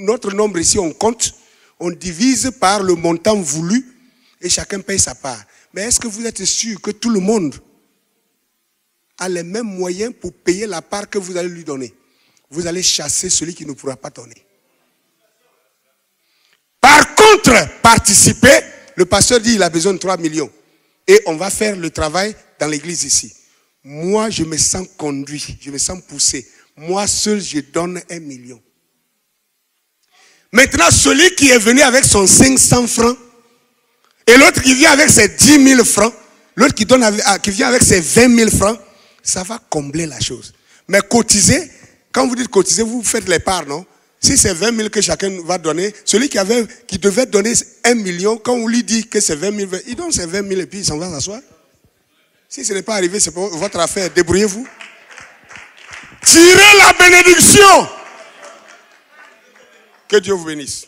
notre nombre ici, on compte, on divise par le montant voulu et chacun paye sa part. Mais est-ce que vous êtes sûr que tout le monde a les mêmes moyens pour payer la part que vous allez lui donner? Vous allez chasser celui qui ne pourra pas donner. Par contre, participer, le pasteur dit qu'il a besoin de 3 millions. Et on va faire le travail dans l'église ici. Moi, je me sens conduit, je me sens poussé. Moi seul, je donne 1 million. Maintenant, celui qui est venu avec son 500 francs, et l'autre qui vient avec ses 10 000 francs, l'autre qui vient avec ses 20 000 francs, ça va combler la chose. Mais cotiser, quand vous dites cotiser, vous faites les parts, non? Si c'est 20 000 que chacun va donner, celui qui devait donner 1 million, quand on lui dit que c'est 20 000, il donne ses 20 000 et puis il s'en va s'asseoir. Si ce n'est pas arrivé, c'est votre affaire. Débrouillez-vous. Tirez la bénédiction. Que Dieu vous bénisse.